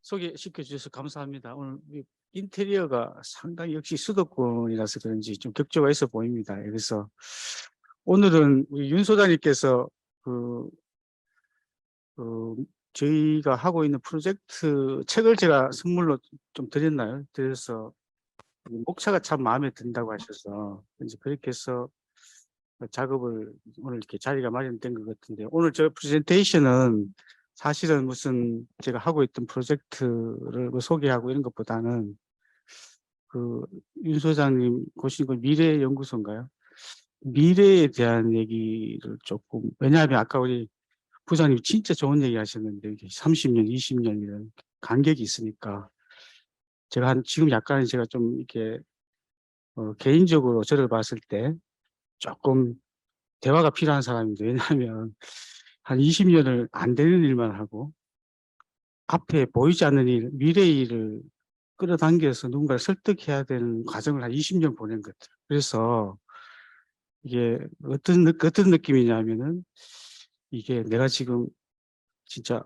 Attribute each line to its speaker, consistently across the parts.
Speaker 1: 소개시켜 주셔서 감사합니다. 오늘 인테리어가 상당히 역시 수도권이라서 그런지 좀 격조가 있어 보입니다. 그래서 오늘은 우리 윤 소장님께서 그, 그 저희가 하고 있는 프로젝트 책을 제가 선물로 좀 드렸나요? 그래서 목차가 참 마음에 든다고 하셔서 이제 그렇게 해서 작업을 오늘 이렇게 자리가 마련된 것 같은데, 오늘 저 프레젠테이션은 사실은 무슨 제가 하고 있던 프로젝트를 뭐 소개하고 이런 것보다는 그 윤 소장님 고신 그 미래연구소인가요? 미래에 대한 얘기를 조금, 왜냐하면 아까 우리 부장님 진짜 좋은 얘기 하셨는데 이게 30년, 20년 이런 간격이 있으니까 제가 지금 약간 제가 좀 이렇게 개인적으로 저를 봤을 때 조금 대화가 필요한 사람인데, 왜냐하면 한 20년을 안 되는 일만 하고 앞에 보이지 않는 일, 미래 일을 끌어당겨서 누군가를 설득해야 되는 과정을 한 20년 보낸 것 같아요. 그래서 이게 어떤 느낌이냐면은, 이게 내가 지금 진짜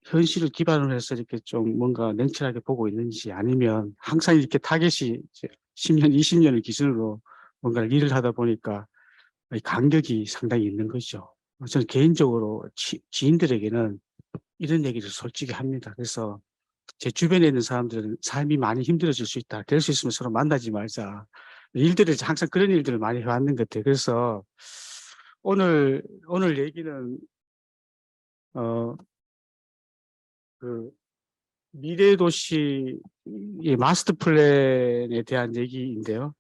Speaker 1: 현실을 기반으로 해서 이렇게 좀 뭔가 냉철하게 보고 있는지, 아니면 항상 이렇게 타겟이 이제 10년, 20년을 기준으로 뭔가 일을 하다 보니까 이 간격이 상당히 있는 거죠. 저는 개인적으로 지인들에게는 이런 얘기를 솔직히 합니다. 그래서 제 주변에 있는 사람들은 삶이 많이 힘들어질 수 있다. 될 수 있으면 서로 만나지 말자. 일들을 항상 그런 일들을 많이 해왔는 것 같아요. 그래서 오늘 얘기는 어 그 미래 도시의 마스터 플랜에 대한 얘기인데요.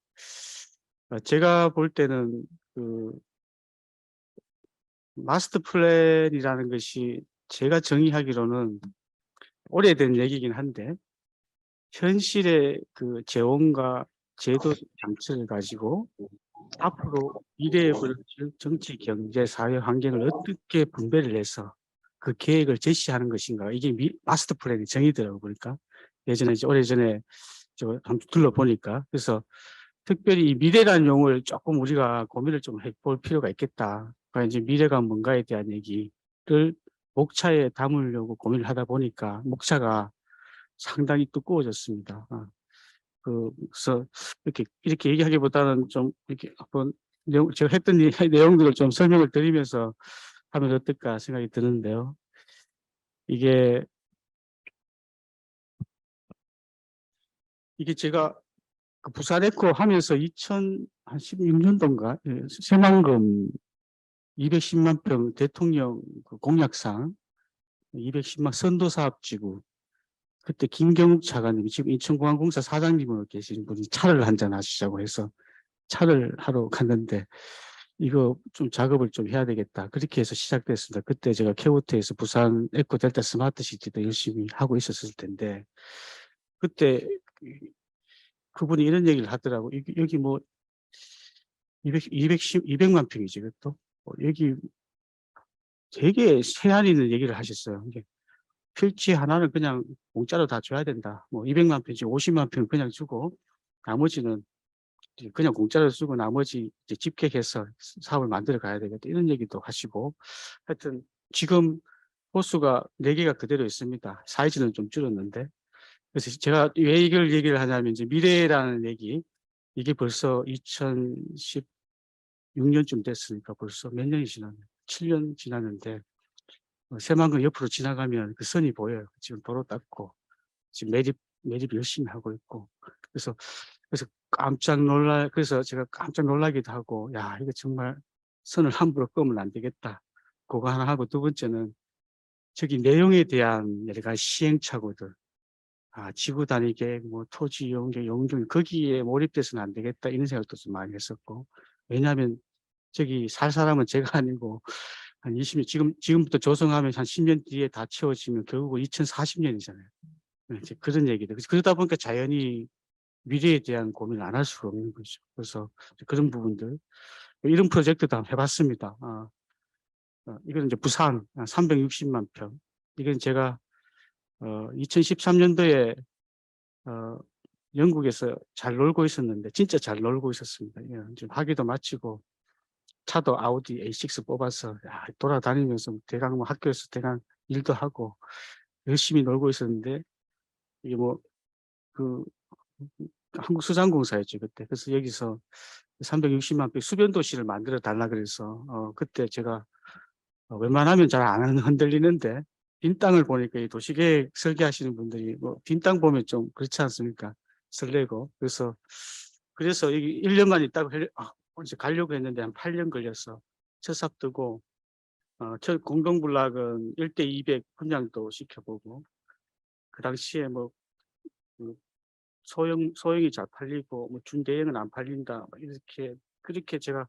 Speaker 1: 제가 볼 때는 그 마스터 플랜이라는 것이 제가 정의하기로는 오래된 얘기긴 한데, 현실의 그 재원과 제도 장치를 가지고 앞으로 미래에 벌어질 정치, 경제, 사회 환경을 어떻게 분배를 해서 그 계획을 제시하는 것인가. 이게 마스터 플랜이 정의더라고 보니까. 예전에 이제 오래전에 저 한번 둘러보니까. 그래서 특별히 이 미래라는 용어를 조금 우리가 고민을 좀 해볼 필요가 있겠다. 그러니까 이제 미래가 뭔가에 대한 얘기를 목차에 담으려고 고민을 하다 보니까 목차가 상당히 두꺼워졌습니다. 그래서 이렇게 얘기하기보다는 좀 이렇게 한번 제가 했던 내용들을 좀 설명을 드리면서 하면 어떨까 생각이 드는데요. 이게 제가 그 부산에코 하면서 2016년도인가 새만금 210만 평 대통령 그 공약상 210만 선도사업지구, 그때 김경욱 차관님이 지금 인천공항공사 사장님으로 계신 분이 차를 한잔 하시자고 해서 차를 하러 갔는데, 이거 좀 작업을 좀 해야 되겠다. 그렇게 해서 시작됐습니다. 그때 제가 케오트에서 부산 에코 델타 스마트 시티도 열심히 하고 있었을 텐데, 그때 그분이 이런 얘기를 하더라고. 여기 뭐 200만 평이지, 그것도. 여기 되게 세안 있는 얘기를 하셨어요. 이게 필지 하나는 그냥 공짜로 다 줘야 된다. 뭐 200만 평지 50만 평 그냥 주고 나머지는 그냥 공짜로 쓰고 나머지 이제 집객해서 사업을 만들어 가야 되겠다. 이런 얘기도 하시고, 하여튼 지금 호수가 4개가 그대로 있습니다. 사이즈는 좀 줄었는데. 그래서 제가 왜 이걸 얘기를 하냐면, 이제 미래라는 얘기, 이게 벌써 2016년쯤 됐으니까 벌써 몇 년이 지났네. 7년 지났는데, 새만금 옆으로 지나가면 그 선이 보여요. 지금 도로 닦고 지금 매립 열심히 하고 있고. 그래서 그래서 제가 깜짝 놀라기도 하고, 야, 이거 정말 선을 함부로 끄면 안 되겠다. 그거 하나 하고, 두 번째는 저기 내용에 대한 여러 가지 시행착오들, 지구 단위 계획, 뭐 토지 이용계, 용적, 거기에 몰입돼서는 안 되겠다, 이런 생각도 좀 많이 했었고. 왜냐하면 저기 살 사람은 제가 아니고 한 20년, 지금부터 조성하면 한 10년 뒤에 다 채워지면 결국은 2040년이잖아요. 이제 그런 얘기들. 그러다 보니까 자연히 미래에 대한 고민을 안 할 수가 없는 거죠. 그래서 그런 부분들, 이런 프로젝트도 한번 해봤습니다. 이건 이제 부산 360만 평. 이건 제가 2013년도에 영국에서 잘 놀고 있었는데, 진짜 잘 놀고 있었습니다. 예, 지금 학위도 마치고 차도 아우디 A6 뽑아서 돌아다니면서 대강 뭐 학교에서 대강 일도 하고 열심히 놀고 있었는데, 이게 뭐 그 한국수산공사였죠 그때. 그래서 여기서 360만 평 수변 도시를 만들어 달라 그래서 그때 제가 웬만하면 잘 안 흔들리는데 빈 땅을 보니까 이 도시계획 설계하시는 분들이 뭐 빈 땅 보면 좀 그렇지 않습니까? 설레고 그래서 여기 1년만 있다고 이제 가려고 했는데 한 8년 걸려서 첫 삽 뜨고 첫 공동블락은 1대 200 분양도 시켜보고 그 당시에 뭐 그 소형이 잘 팔리고 뭐 중대형은 안 팔린다 뭐 이렇게 그렇게 제가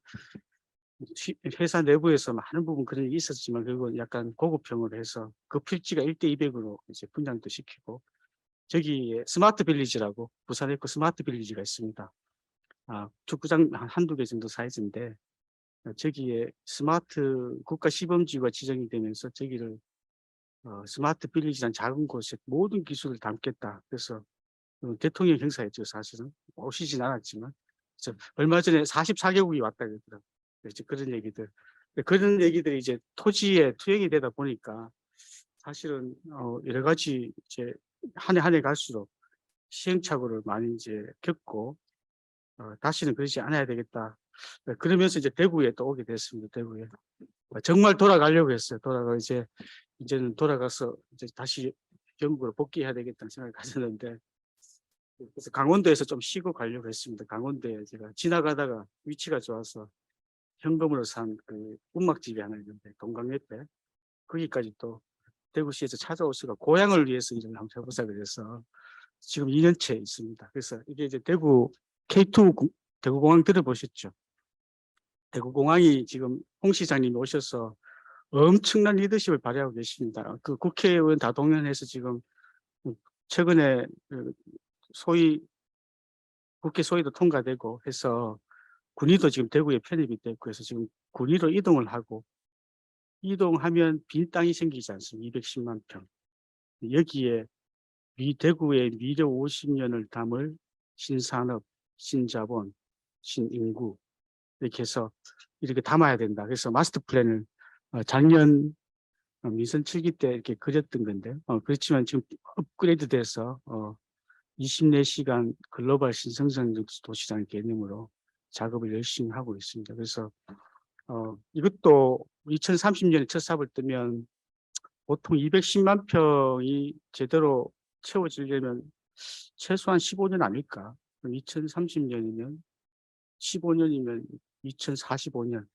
Speaker 1: 회사 내부에서 많은 부분 그런 일이 있었지만 그건 약간 고급형으로 해서 그 필지가 1대 200으로 이제 분양도 시키고 저기에 스마트 빌리지라고 부산에 있고 스마트 빌리지가 있습니다. 축구장 한두 개 정도 사이즈인데 저기에 스마트 국가 시범지구가 지정이 되면서 저기를 스마트 빌리지란 작은 곳에 모든 기술을 담겠다. 그래서 대통령 행사였죠 사실은. 오시진 않았지만 얼마 전에 44개국이 왔다 그러더라고요. 그런 얘기들. 그런 얘기들이 이제 토지에 투영이 되다 보니까 사실은 여러 가지 이제 한 해 한 해 갈수록 시행착오를 많이 이제 겪고 다시는 그러지 않아야 되겠다. 그러면서 이제 대구에 또 오게 됐습니다. 대구에 정말 돌아가려고 했어요. 이제는 돌아가서 이제 다시 전국으로 복귀해야 되겠다는 생각을 가졌는데 그래서 강원도에서 좀 쉬고 가려고 했습니다. 강원도에 제가 지나가다가 위치가 좋아서 현금으로 산 그 운막집이 하나 있는데 동강 옆에 거기까지 또 대구시에서 찾아오시가 고향을 위해서 일을 한번 해보자 그래서 지금 2년째 있습니다. 그래서 이게 이제 대구 K2 대구공항 들어보셨죠? 대구공항이 지금 홍 시장님이 오셔서 엄청난 리더십을 발휘하고 계십니다. 그 국회의원 다 동원해서 지금 최근에 소위 국회 소위도 통과되고 해서 군의도 지금 대구에 편입이 됐고 해서 지금 군의로 이동을 하고 이동하면 빈 땅이 생기지 않습니까? 210만 평. 여기에 대구의 미래 50년을 담을 신산업, 신자본, 신인구 이렇게 해서 이렇게 담아야 된다. 그래서 마스터 플랜을 작년 민선 7기 때 이렇게 그렸던 건데 그렇지만 지금 업그레이드 돼서 24시간 글로벌 신성장 도시라는 개념으로 작업을 열심히 하고 있습니다. 그래서 이것도 2030년에 첫 삽을 뜨면 보통 210만 평이 제대로 채워지려면 최소한 15년 아닐까? 2030년이면 15년이면 2045년.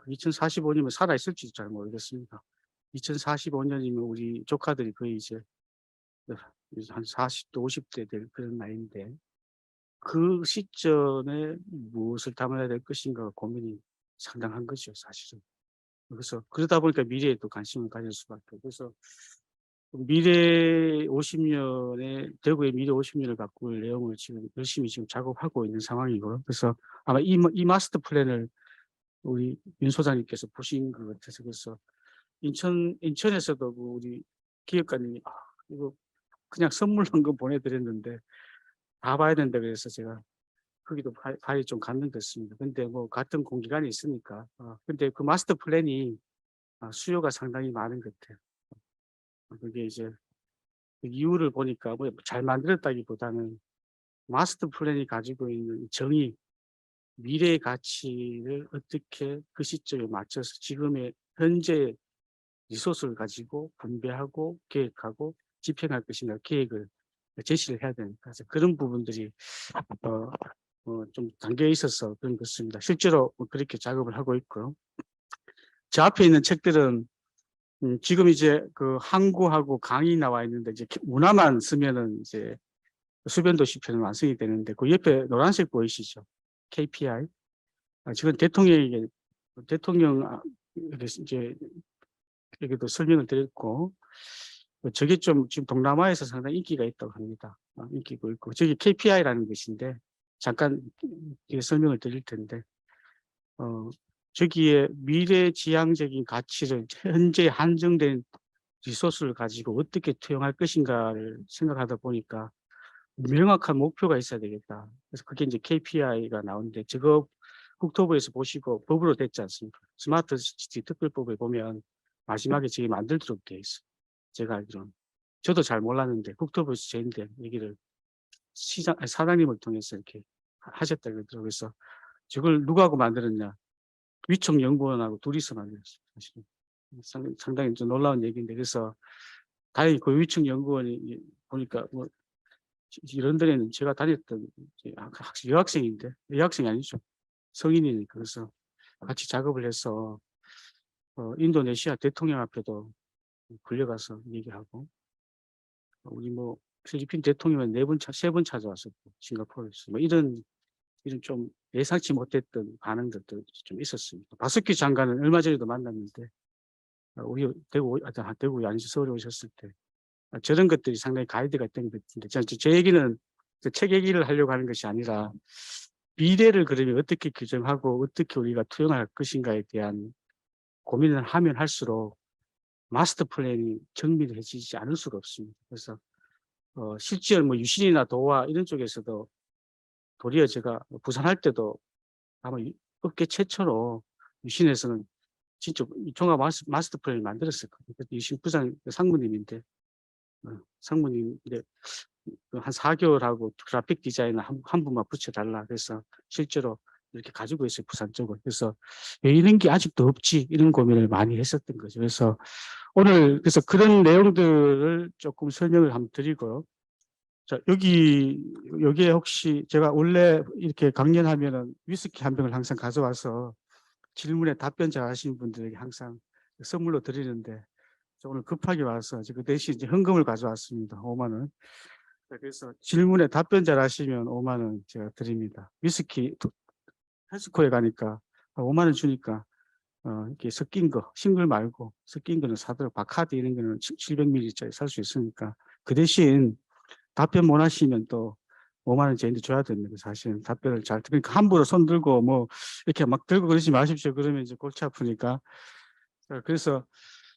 Speaker 1: 2045년이면 살아있을지도 잘 모르겠습니다. 2045년이면 우리 조카들이 거의 이제 한 40대 50대 될 그런 나이인데 그 시점에 무엇을 담아야 될 것인가 고민이 상당한 거죠, 사실은. 그래서 그러다 보니까 미래에 또 관심을 가질 수밖에 없고 그래서 미래 50년에 대구의 미래 50년을 바꿀 내용을 지금 열심히 지금 작업하고 있는 상황이고요. 그래서 아마 이 마스터 플랜을 우리 윤 소장님께서 보신 것 같아서 그래서 인천에서도 우리 기획관님이 이거 그냥 선물 한 건 보내드렸는데 다 봐야 된다 그래서 제가 거기도 발이 좀 갔는 것 같습니다. 근데 뭐 같은 공기관이 있으니까 근데 그 마스터 플랜이 수요가 상당히 많은 것 같아요. 그게 이제 그 이유를 보니까 뭐 잘 만들었다기보다는 마스터 플랜이 가지고 있는 정의, 미래의 가치를 어떻게 그 시점에 맞춰서 지금의 현재 리소스를 가지고 분배하고 계획하고 집행할 것인가 계획을 제시를 해야 되니까 그래서 그런 부분들이 좀 담겨 있어서 그런 것 같습니다. 실제로 그렇게 작업을 하고 있고요. 제 앞에 있는 책들은 지금 이제 그 항구하고 강이 나와 있는데 이제 문화만 쓰면은 이제 수변도시 편은 완성이 되는데 그 옆에 노란색 보이시죠? KPI. 지금 대통령 이제 여기도 설명을 드렸고 저게 좀 지금 동남아에서 상당히 인기가 있다고 합니다. 인기가 있고 저기 KPI라는 것인데 잠깐 설명을 드릴 텐데 저기에 미래지향적인 가치를 현재 한정된 리소스를 가지고 어떻게 투영할 것인가를 생각하다 보니까 명확한 목표가 있어야 되겠다. 그래서 그게 이제 KPI가 나오는데 저거 국토부에서 보시고 법으로 됐지 않습니까? 스마트 시티 특별법에 보면 마지막에 저게 만들도록 돼 있어요. 제가 알기로는. 저도 잘 몰랐는데 국토부에서 저인데 얘기를 사장님을 통해서 이렇게 하셨다 그러더라고요. 그래서 저걸 누구하고 만들었냐? 위촉연구원하고 둘이서 만들었어요. 사실은. 상당히 좀 놀라운 얘기인데, 그래서 다행히 그 위촉연구원이 보니까 뭐 이런 데는 제가 다녔던 여학생인데, 여학생이 아니죠. 성인이니까. 그래서 같이 작업을 해서 인도네시아 대통령 앞에도 불려가서 얘기하고, 우리 뭐 필리핀 대통령은 3번 찾아왔었고, 싱가포르에서 뭐 이런 좀 예상치 못했던 반응들도 좀 있었습니다. 박석기 장관은 얼마 전에도 만났는데, 우리 대구 아니죠, 서울에 오셨을 때 저런 것들이 상당히 가이드가 된 것 같은데, 제 얘기는 책 얘기를 하려고 하는 것이 아니라 미래를 그러면 어떻게 규정하고 어떻게 우리가 투영할 것인가에 대한 고민을 하면 할수록 마스터 플랜이 정밀해지지 않을 수가 없습니다. 그래서 실제 뭐 유신이나 도화 이런 쪽에서도 도리어 제가 부산 할 때도 아마 업계 최초로 유신에서는 진짜 종합 마스터 플랜을 만들었었거든요. 유신 부장 상무님인데, 상무님인데 한 4개월하고 그래픽 디자인을 한 분만 붙여달라. 그래서 실제로 이렇게 가지고 있어요, 부산 쪽을. 그래서 왜 이런 게 아직도 없지? 이런 고민을 많이 했었던 거죠. 그래서 오늘 그래서 그런 내용들을 조금 설명을 한번 드리고요. 자, 여기에 혹시 제가 원래 이렇게 강연하면은 위스키 한 병을 항상 가져와서 질문에 답변 잘 하시는 분들에게 항상 선물로 드리는데, 오늘 급하게 와서 그 대신 이제 현금을 가져왔습니다. 5만 원. 그래서 질문에 답변 잘 하시면 5만 원 제가 드립니다. 위스키 헬스코에 가니까 5만 원 주니까 이렇게 섞인 거, 싱글 말고 섞인 거는 사도록 바카디 이런 거는 700ml짜리 살 수 있으니까, 그 대신 답변 못 하시면 또 5만 원 저희한테 줘야 됩니다. 사실 답변을 잘 그러니까 함부로 손 들고 뭐 이렇게 막 들고 그러지 마십시오. 그러면 이제 골치 아프니까. 자, 그래서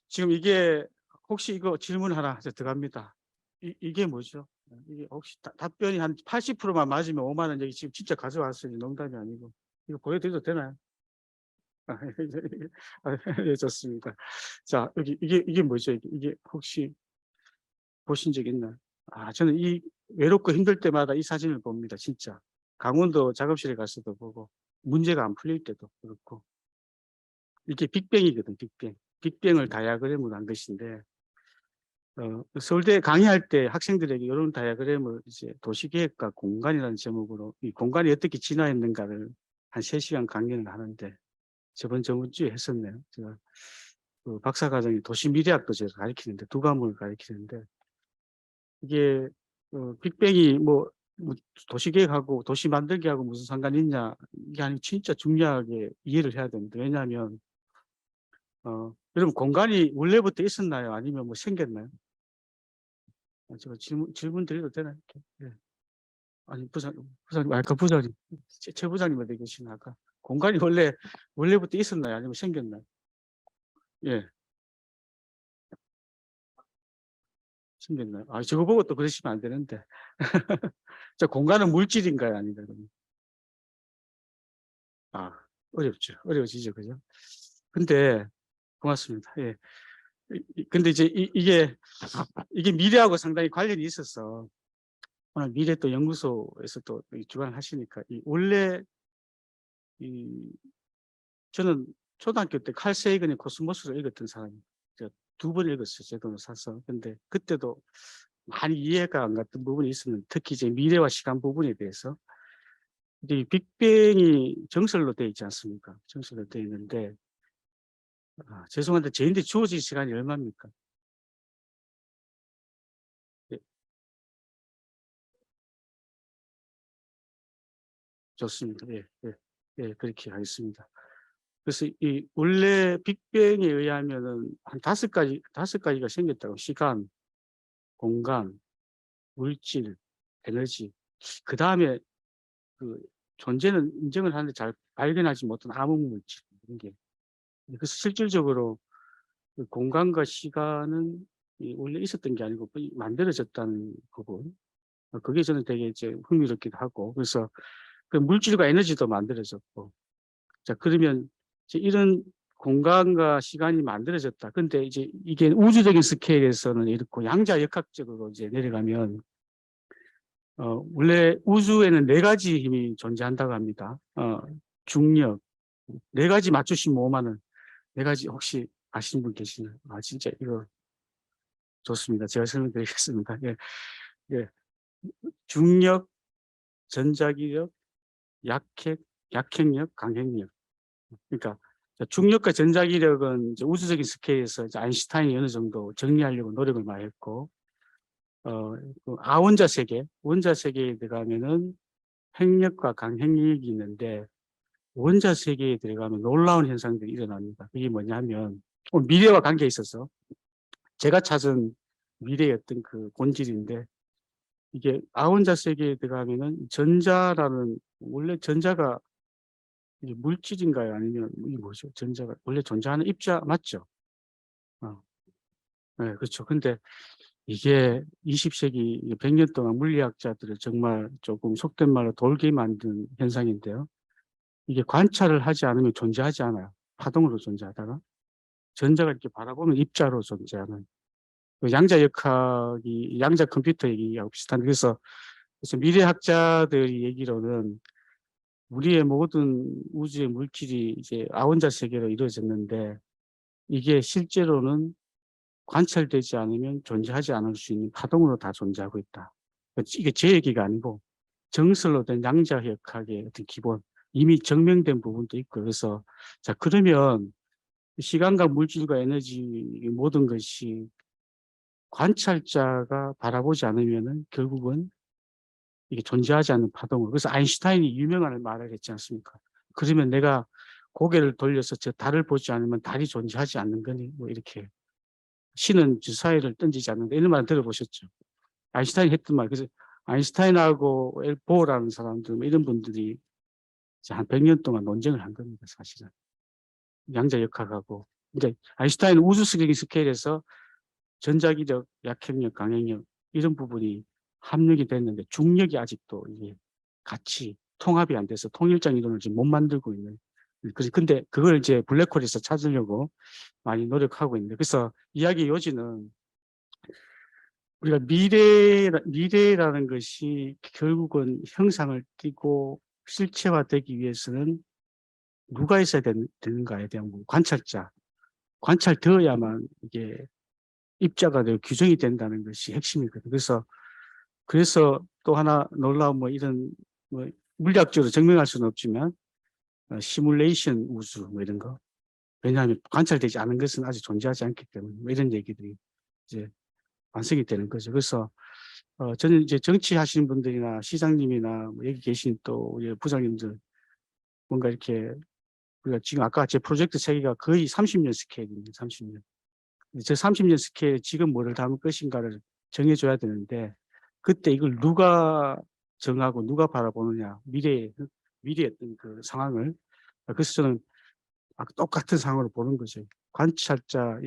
Speaker 1: 지금 이게 혹시 이거 질문 하나 들어갑니다. 이게 뭐죠? 이게 혹시 답변이 한 80%만 맞으면 5만 원 여기 지금 진짜 가져왔어요. 농담이 아니고. 이거 보여드려도 되나요? 예, 좋습니다. 자, 여기 이게 뭐죠? 이게 혹시 보신 적 있나요? 저는 이 외롭고 힘들 때마다 이 사진을 봅니다. 진짜. 강원도 작업실에 가서도 보고, 문제가 안 풀릴 때도 그렇고. 이게 빅뱅이거든, 빅뱅. 빅뱅을 다이아그램으로 한 것인데, 서울대 강의할 때 학생들에게 이런 다이아그램을 이제 도시계획과 공간이라는 제목으로 이 공간이 어떻게 진화했는가를 한 3시간 강연을 하는데, 저번 주에 했었네요. 제가 그 박사과정이 도시미래학도 제가 가르치는데, 2과목을 가르치는데, 이게 빅뱅이 뭐 도시계획하고 도시 만들기하고 무슨 상관이 있냐, 이게 아니 진짜 중요하게 이해를 해야 됩니다. 왜냐하면 여러분 공간이 원래부터 있었나요? 아니면 뭐 생겼나요? 제가 질문 드려도 되나요? 예. 아니 부장님 아까 부장님 최 부장님한테 계시나 아까 공간이 원래부터 있었나요? 아니면 생겼나요? 예, 생겼나요? 저거 보고 또 그러시면 안 되는데. 저 공간은 물질인가요? 아닌가요? 아, 어렵죠. 어려워지죠. 그죠? 근데, 고맙습니다. 예. 근데 이제 이게 미래하고 상당히 관련이 있어서, 오늘 미래 또 연구소에서 또 주관하시니까, 원래, 이, 저는 초등학교 때 칼 세이건의 코스모스를 읽었던 사람이 2번 읽었어요. 제 돈을 사서. 근데 그때도 많이 이해가 안 갔던 부분이 있었는데, 특히 이제 미래와 시간 부분에 대해서. 근데 이 빅뱅이 정설로 되어 있지 않습니까? 정설로 되어 있는데, 죄송한데 저희한테 주어진 시간이 얼마입니까? 예, 좋습니다. 예, 예, 예, 그렇게 하겠습니다. 그래서 이 원래 빅뱅에 의하면은 한 5가지가 생겼다고. 시간, 공간, 물질, 에너지. 그 다음에 그 존재는 인정을 하는데 잘 발견하지 못한 암흑 물질 이런 게. 그래서 실질적으로 그 공간과 시간은 원래 있었던 게 아니고 만들어졌다는 부분. 그게 저는 되게 이제 흥미롭기도 하고. 그래서 그 물질과 에너지도 만들어졌고. 자, 그러면 이제 이런 공간과 시간이 만들어졌다. 근데 이제 이게 우주적인 스케일에서는 이렇고 양자역학적으로 이제 내려가면 원래 우주에는 네 가지 힘이 존재한다고 합니다. 중력, 네 가지 맞추시면 5만 원. 네 가지 혹시 아시는 분 계시나요? 아, 진짜 이거 좋습니다. 제가 설명드리겠습니다. 예, 예. 중력, 전자기력, 약핵, 약핵력, 강핵력. 그러니까 중력과 전자기력은 이제 우주적인 스케일에서 이제 아인슈타인이 어느 정도 정리하려고 노력을 많이 했고, 그 아원자 세계, 원자 세계에 들어가면은 핵력과 강핵력이 있는데, 원자 세계에 들어가면 놀라운 현상들이 일어납니다. 그게 뭐냐면, 미래와 관계에 있어서 제가 찾은 미래의 어떤 그 본질인데, 이게 아원자 세계에 들어가면은 전자라는, 원래 전자가 이게 물질인가요? 아니면 이게 뭐죠? 전자가 원래 존재하는 입자 맞죠? 어, 네, 그렇죠. 근데 이게 20세기 100년 동안 물리학자들을 정말 조금 속된 말로 돌게 만든 현상인데요. 이게 관찰을 하지 않으면 존재하지 않아요. 파동으로 존재하다가 전자가 이렇게 바라보면 입자로 존재하는 그 양자역학이 양자 컴퓨터 얘기하고 비슷한 그래서 미래학자들이 얘기로는 우리의 모든 우주의 물질이 이제 아원자 세계로 이루어졌는데 이게 실제로는 관찰되지 않으면 존재하지 않을 수 있는 파동으로 다 존재하고 있다. 이게 제 얘기가 아니고 정설로 된 양자역학의 어떤 기본 이미 증명된 부분도 있고 그래서 자 그러면 시간과 물질과 에너지 모든 것이 관찰자가 바라보지 않으면은 결국은 이게 존재하지 않는 파동으로 그래서 아인슈타인이 유명한 말을 했지 않습니까? 그러면 내가 고개를 돌려서 저 달을 보지 않으면 달이 존재하지 않는 거니 뭐 이렇게 신은 주사위를 던지지 않는다 이런 말 들어보셨죠? 아인슈타인이 했던 말 그래서 아인슈타인하고 보어라는 사람들 이런 분들이 한 100년 동안 논쟁을 한 겁니다 사실은 양자역학하고 이제 아인슈타인은 우주스케일 스케일에서 전자기력, 약핵력, 강핵력 이런 부분이 합력이 됐는데 중력이 아직도 이게 같이 통합이 안 돼서 통일장 이론을 지금 못 만들고 있는. 근데 그걸 이제 블랙홀에서 찾으려고 많이 노력하고 있는데 그래서 이야기의 요지는 우리가 미래라는 것이 결국은 형상을 띠고 실체화되기 위해서는 누가 있어야 되는가에 대한 관찰자, 관찰되어야만 이게 입자가 되고 규정이 된다는 것이 핵심이거든요. 그래서 또 하나 놀라운 뭐 이런 뭐 물리학적으로 증명할 수는 없지만 시뮬레이션 우주 뭐 이런 거 왜냐하면 관찰되지 않은 것은 아직 존재하지 않기 때문에 뭐 이런 얘기들이 이제 완성이 되는 거죠. 그래서 저는 이제 정치하시는 분들이나 시장님이나 뭐 여기 계신 또 우리 부장님들 뭔가 이렇게 우리가 지금 아까 제 프로젝트 세계가 거의 30년 스케일입니다. 30년. 저 30년 스케일에 지금 뭐를 담을 것인가를 정해줘야 되는데 그때 이걸 누가 정하고 누가 바라보느냐 미래의 어떤 그 상황을 그래서 저는 똑같은 상황으로 보는 거죠. 관찰자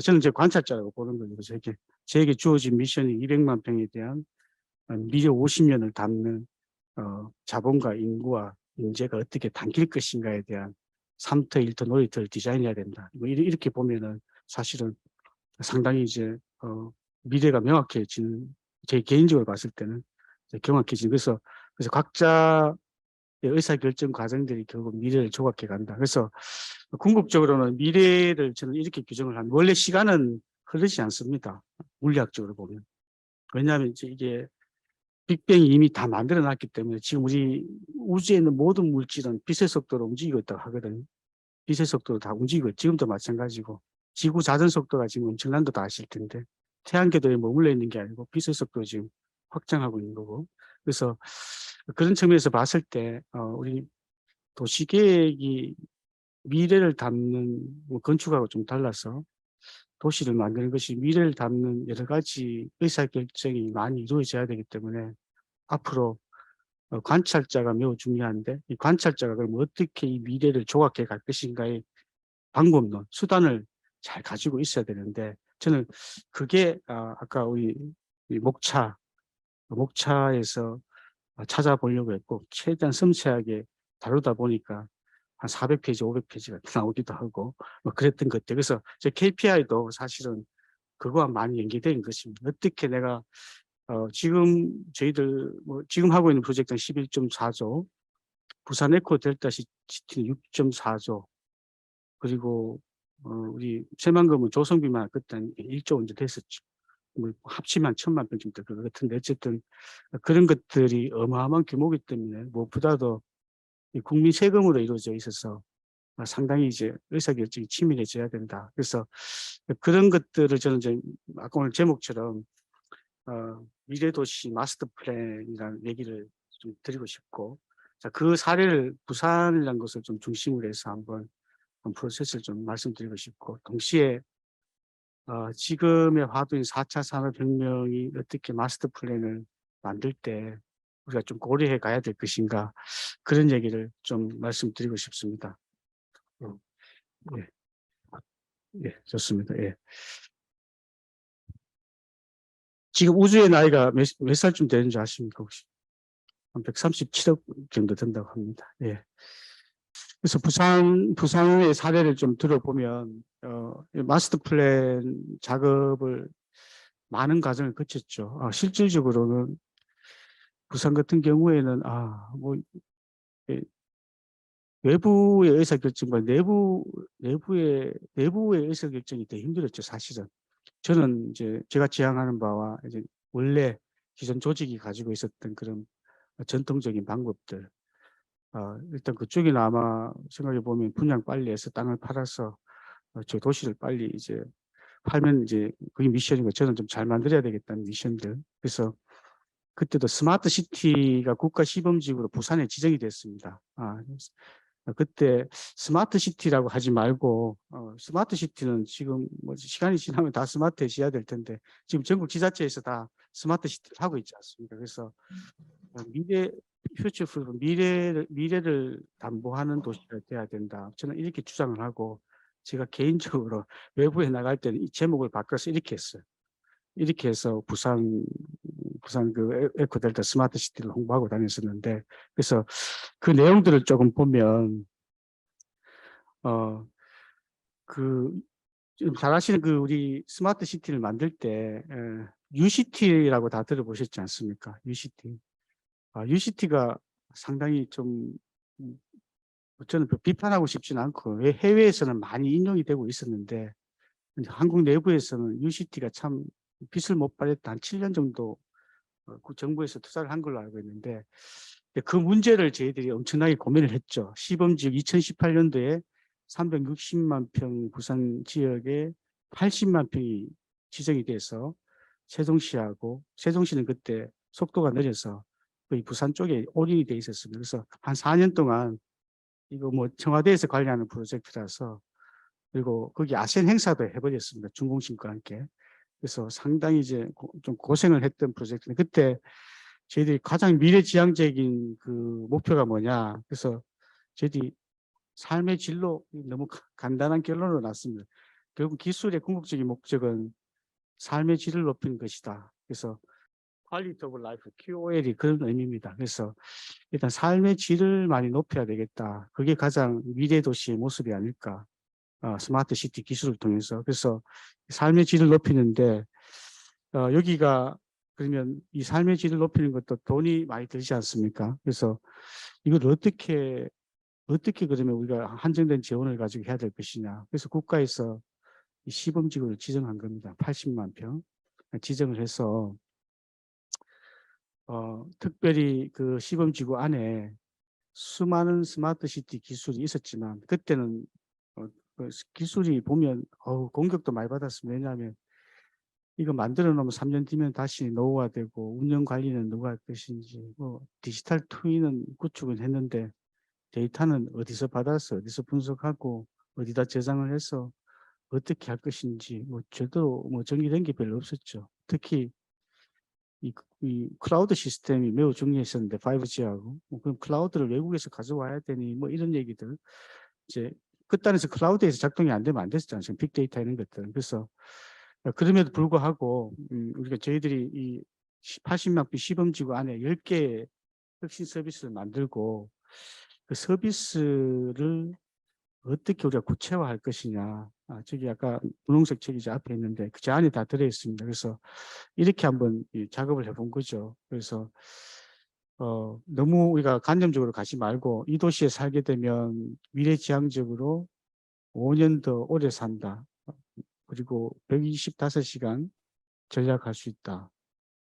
Speaker 1: 저는 이제 관찰자라고 보는 거죠. 그래서 이렇게 저에게 주어진 미션이 200만 평에 대한 미래 50년을 담는 자본과 인구와 인재가 어떻게 담길 것인가에 대한 3터 1터 놀이터를 디자인해야 된다. 뭐 이렇게 보면은 사실은 상당히 이제 미래가 명확해지는 제 개인적으로 봤을 때는 명확해지는 그래서 각자의 의사결정 과정들이 결국 미래를 조각해 간다. 그래서 궁극적으로는 미래를 저는 이렇게 규정을 합니다. 원래 시간은 흐르지 않습니다. 물리학적으로 보면. 왜냐하면 이제 이게 빅뱅이 이미 다 만들어 놨기 때문에 지금 우리 우주에 있는 모든 물질은 빛의 속도로 움직이고 있다고 하거든요. 빛의 속도로 다 움직이고 지금도 마찬가지고 지구 자전 속도가 지금 엄청난 것도 아실 텐데 태양궤도에 머물러 있는 게 아니고 빛의 속도를 지금 확장하고 있는 거고 그래서 그런 측면에서 봤을 때 우리 도시계획이 미래를 담는 뭐 건축하고 좀 달라서 도시를 만드는 것이 미래를 담는 여러 가지 의사결정이 많이 이루어져야 되기 때문에 앞으로 관찰자가 매우 중요한데 이 관찰자가 그럼 어떻게 이 미래를 조각해 갈 것인가의 방법론, 수단을 잘 가지고 있어야 되는데 저는 그게 아까 우리 목차에서 찾아보려고 했고 최대한 섬세하게 다루다 보니까 한 400페이지, 500페이지가 나오기도 하고 뭐 그랬던 것들. 그래서 제 KPI도 사실은 그거와 많이 연계된 것입니다. 어떻게 내가 지금 저희들 뭐 지금 하고 있는 프로젝트는 11.4조, 부산 에코 델타 시티는 6.4조, 그리고 우리 새만금은 조성비만 그때 1조 원도 됐었죠. 뭐 합치면 1,000만 평 정도 그거 같은데 어쨌든 그런 것들이 어마어마한 규모이기 때문에 무엇보다도 국민 세금으로 이루어져 있어서 상당히 이제 의사결정이 치밀해져야 된다. 그래서 그런 것들을 저는 이제 아까 오늘 제목처럼 미래도시 마스터 플랜이라는 얘기를 좀 드리고 싶고, 자, 그 사례를 부산이라는 것을 좀 중심으로 해서 한번 프로세스를 좀 말씀드리고 싶고, 동시에 지금의 화두인 4차 산업혁명이 어떻게 마스터 플랜을 만들 때 우리가 좀 고려해 가야 될 것인가, 그런 얘기를 좀 말씀드리고 싶습니다. 예, 예, 좋습니다. 예. 지금 우주의 나이가 몇 살쯤 되는지 아십니까, 혹시? 한 137억 정도 된다고 합니다. 예. 그래서 부산의 사례를 좀 들어보면, 마스터 플랜 작업을 많은 과정을 거쳤죠. 실질적으로는 부산 같은 경우에는, 예, 외부의 의사결정과 내부의 의사결정이 더 힘들었죠, 사실은. 저는 이제 제가 지향하는 바와 이제 원래 기존 조직이 가지고 있었던 그런 전통적인 방법들, 일단 그쪽에는 아마 생각해 보면 분양 빨리 해서 땅을 팔아서 저 도시를 빨리 이제 팔면 이제 그게 미션이고 저는 좀 잘 만들어야 되겠다는 미션들. 그래서 그때도 스마트 시티가 국가 시범지구로 부산에 지정이 됐습니다. 그때 스마트 시티라고 하지 말고 스마트 시티는 지금 뭐 시간이 지나면 다 스마트해져야 될 텐데 지금 전국 지자체에서 다 스마트 시티를 하고 있지 않습니까? 그래서 퓨처풀 미래를 담보하는 도시가 돼야 된다. 저는 이렇게 주장을 하고 제가 개인적으로 외부에 나갈 때는 이 제목을 바꿔서 이렇게 했어요. 이렇게 해서 부산 그 에코델타 스마트 시티를 홍보하고 다녔었는데, 그래서 그 내용들을 조금 보면 그 잘 아시는 그 우리 스마트 시티를 만들 때 UCT라고 다 들어보셨지 않습니까? UCT. UCT가 상당히 좀 저는 비판하고 싶지는 않고 해외에서는 많이 인용이 되고 있었는데 한국 내부에서는 UCT가 참 빛을 못 발했다 한 7년 정도 그 정부에서 투자를 한 걸로 알고 있는데 그 문제를 저희들이 엄청나게 고민을 했죠. 시범지역 2018년도에 360만 평 부산 지역에 80만 평이 지정이 돼서 세종시는 그때 속도가 느려서 거의 부산 쪽에 올인이 돼 있었습니다. 그래서 한 4년 동안 이거 뭐 청와대에서 관리하는 프로젝트라서, 그리고 거기 아시안 행사도 해버렸습니다. 중공신과 함께. 그래서 상당히 이제 좀 고생을 했던 프로젝트인데 그때 저희들이 가장 미래지향적인 그 목표가 뭐냐. 그래서 저희들이 삶의 질로 너무 간단한 결론으로 났습니다. 결국 기술의 궁극적인 목적은 삶의 질을 높이는 것이다. 그래서 Quality of Life, QOL이 그런 의미입니다. 그래서 일단 삶의 질을 많이 높여야 되겠다. 그게 가장 미래 도시의 모습이 아닐까. 스마트 시티 기술을 통해서. 그래서 삶의 질을 높이는데 여기가 그러면 이 삶의 질을 높이는 것도 돈이 많이 들지 않습니까? 그래서 이걸 어떻게 그러면 우리가 한정된 재원을 가지고 해야 될 것이냐. 그래서 국가에서 이 시범지구를 지정한 겁니다. 80만 평 지정을 해서 특별히 그 시범지구 안에 수많은 스마트 시티 기술이 있었지만 그때는 그 기술이 보면 공격도 많이 받았습니다. 왜냐하면 이거 만들어 놓으면 3년 뒤면 다시 노후화되고 운영 관리는 누가 할 것인지, 뭐 디지털 트윈은 구축은 했는데 데이터는 어디서 받아서 어디서 분석하고 어디다 저장을 해서 어떻게 할 것인지 뭐 제대로 뭐 정리된 게 별로 없었죠. 특히 이 클라우드 시스템이 매우 중요했었는데 5G하고 그럼 클라우드를 외국에서 가져와야 되니 뭐 이런 얘기들 이제 끝단에서 클라우드에서 작동이 안 되면 안 됐지 않습니까? 빅데이터 이런 것들. 그래서 그럼에도 불구하고 우리가 저희들이 이 80만 평 시범지구 안에 10개의 혁신 서비스를 만들고 그 서비스를 어떻게 우리가 구체화할 것이냐. 저기 아까 분홍색 책이 저 앞에 있는데 그 안에 다 들어있습니다. 그래서 이렇게 한번 작업을 해본 거죠. 그래서 너무 우리가 관념적으로 가지 말고 이 도시에 살게 되면 미래지향적으로 5년 더 오래 산다. 그리고 125시간 전략할 수 있다.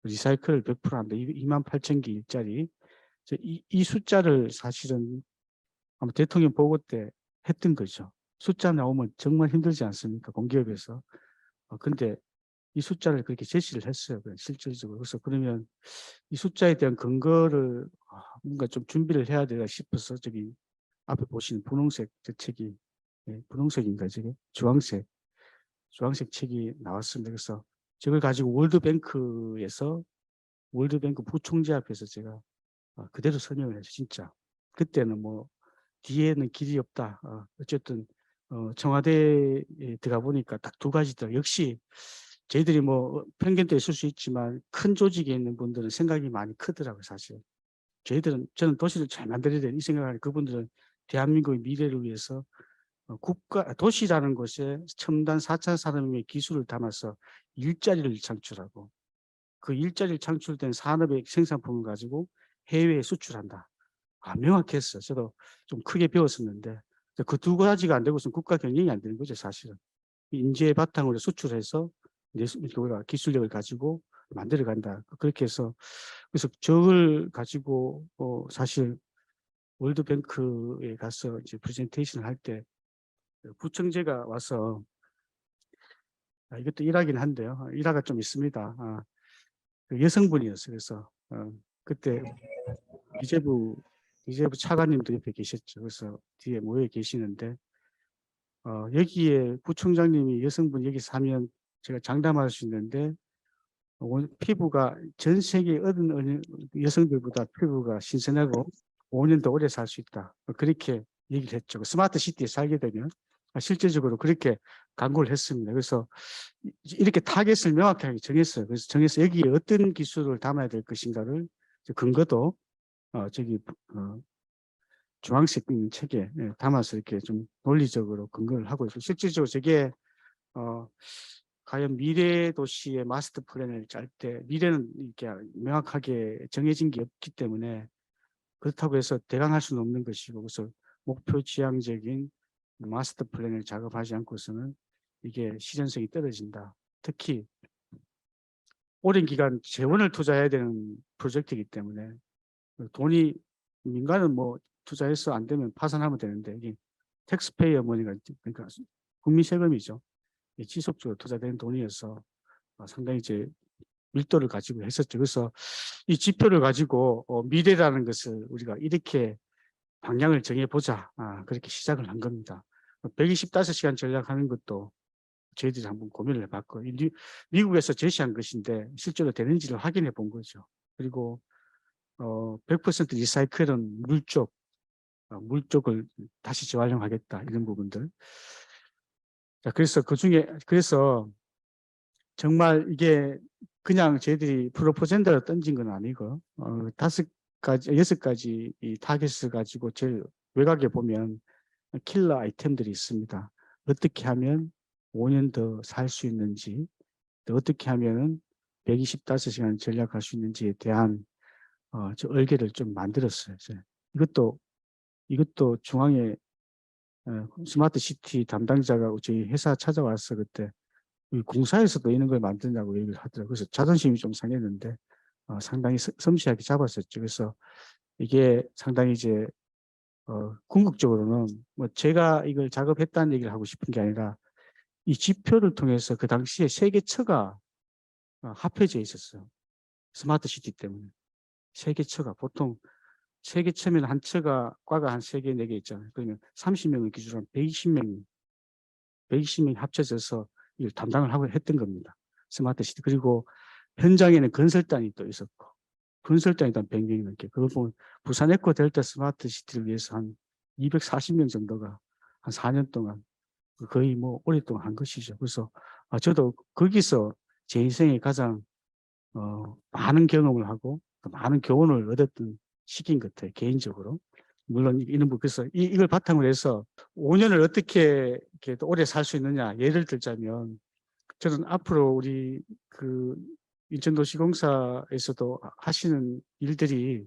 Speaker 1: 리사이클을 100% 한다. 28,000개 일자리. 이 숫자를 사실은 아마 대통령 보고 때 했던 거죠. 숫자 나오면 정말 힘들지 않습니까? 공기업에서. 근데 이 숫자를 그렇게 제시를 했어요. 실질적으로. 그래서 그러면 이 숫자에 대한 근거를 뭔가 좀 준비를 해야 되나 싶어서 저기 앞에 보시는 분홍색 저 책이 분홍색인가 저게 주황색 책이 나왔습니다. 그래서 저걸 가지고 월드뱅크에서 월드뱅크 부총재 앞에서 제가 그대로 설명을 했죠. 진짜 그때는 뭐 뒤에는 길이 없다. 어쨌든 청와대에 들어가 보니까 딱 두 가지다. 역시 저희들이 뭐 편견도 있을 수 있지만 큰 조직에 있는 분들은 생각이 많이 크더라고요. 사실 저는 도시를 잘 만들어야 되는 이 생각을 그분들은 대한민국의 미래를 위해서 도시라는 곳에 첨단 4차 산업의 기술을 담아서 일자리를 창출하고 그 일자리를 창출된 산업의 생산품을 가지고 해외에 수출한다. 명확했어. 저도 좀 크게 배웠었는데 그 두 가지가 안 되고서는 국가 경영이 안 되는 거죠. 사실은. 인재 바탕으로 수출해서 우리가 기술력을 가지고 만들어 간다. 그렇게 해서 그래서 저걸 가지고 사실 월드뱅크에 가서 이제 프레젠테이션을 할 때 부청재가 와서 이것도 일하긴 한데요. 일화가 좀 있습니다. 그 여성분이었어요. 그래서 그때 기재부 차관님도 옆에 계셨죠. 그래서 뒤에 모여 계시는데 여기에 부총장님이 여성분 여기 사면 제가 장담할 수 있는데 피부가 전 세계 어떤 여성들보다 피부가 신선하고 5년 더 오래 살 수 있다. 그렇게 얘기를 했죠. 스마트 시티에 살게 되면 실제적으로 그렇게 광고를 했습니다. 그래서 이렇게 타겟을 명확하게 정했어요. 그래서 정해서 여기에 어떤 기술을 담아야 될 것인가를 근거도 저기 주황색 책에 담아서 이렇게 좀 논리적으로 근거를 하고 있고 실질적으로 저게 과연 미래 도시의 마스터 플랜을 짤 때 미래는 이렇게 명확하게 정해진 게 없기 때문에 그렇다고 해서 대강할 수는 없는 것이고 그래서 목표 지향적인 마스터 플랜을 작업하지 않고서는 이게 실현성이 떨어진다. 특히 오랜 기간 재원을 투자해야 되는 프로젝트이기 때문에 돈이 민간은 뭐 투자해서 안 되면 파산하면 되는데 이게 텍스페이어 머니가 그러니까 국민 세금이죠. 지속적으로 투자된 돈이어서 상당히 이제 밀도를 가지고 했었죠. 그래서 이 지표를 가지고 미래라는 것을 우리가 이렇게 방향을 정해보자. 그렇게 시작을 한 겁니다. 125시간 전략하는 것도 저희들이 한번 고민을 해봤고 미국에서 제시한 것인데 실제로 되는지를 확인해 본 거죠. 그리고 100% 리사이클은 물쪽을 다시 재활용하겠다 이런 부분들. 자, 그래서 그래서 정말 이게 그냥 저희들이 프로포젠더로 던진 건 아니고 6가지 이 타겟을 가지고 제일 외곽에 보면 킬러 아이템들이 있습니다. 어떻게 하면 5년 더 살 수 있는지, 또 어떻게 하면 125시간 전략할 수 있는지에 대한 저 얼개를 좀 만들었어요. 이것도 중앙에 스마트 시티 담당자가 저희 회사 찾아와서 그때 공사에서도 이런 걸 만드냐고 얘기를 하더라고요. 그래서 자존심이 좀 상했는데 상당히 섬세하게 잡았었죠. 그래서 이게 상당히 이제 궁극적으로는 뭐 제가 이걸 작업했다는 얘기를 하고 싶은 게 아니라 이 지표를 통해서 그 당시에 세계처가 합해져 있었어요. 스마트 시티 때문에. 세계처가 보통 세계처면 한 처가 과가 한 3개, 4개 있잖아요. 그러면 30명을 기준으로 120명이 합쳐져서 이걸 담당을 하고 했던 겁니다. 스마트 시티. 그리고 현장에는 건설단이 또 있었고 건설단이 한 100명이 넘게. 그거 보면 부산 에코 델타 스마트 시티를 위해서 한 240명 정도가 한 4년 동안 거의 뭐 오랫동안 한 것이죠. 그래서 저도 거기서 제 인생에 가장 많은 경험을 하고 많은 교훈을 얻었던 시기인 것 같아요. 개인적으로. 물론 이런 부 그래서 이걸 바탕으로 해서 5년을 어떻게 이렇게 또 오래 살 수 있느냐 예를 들자면 저는 앞으로 우리 그 인천도시공사에서도 하시는 일들이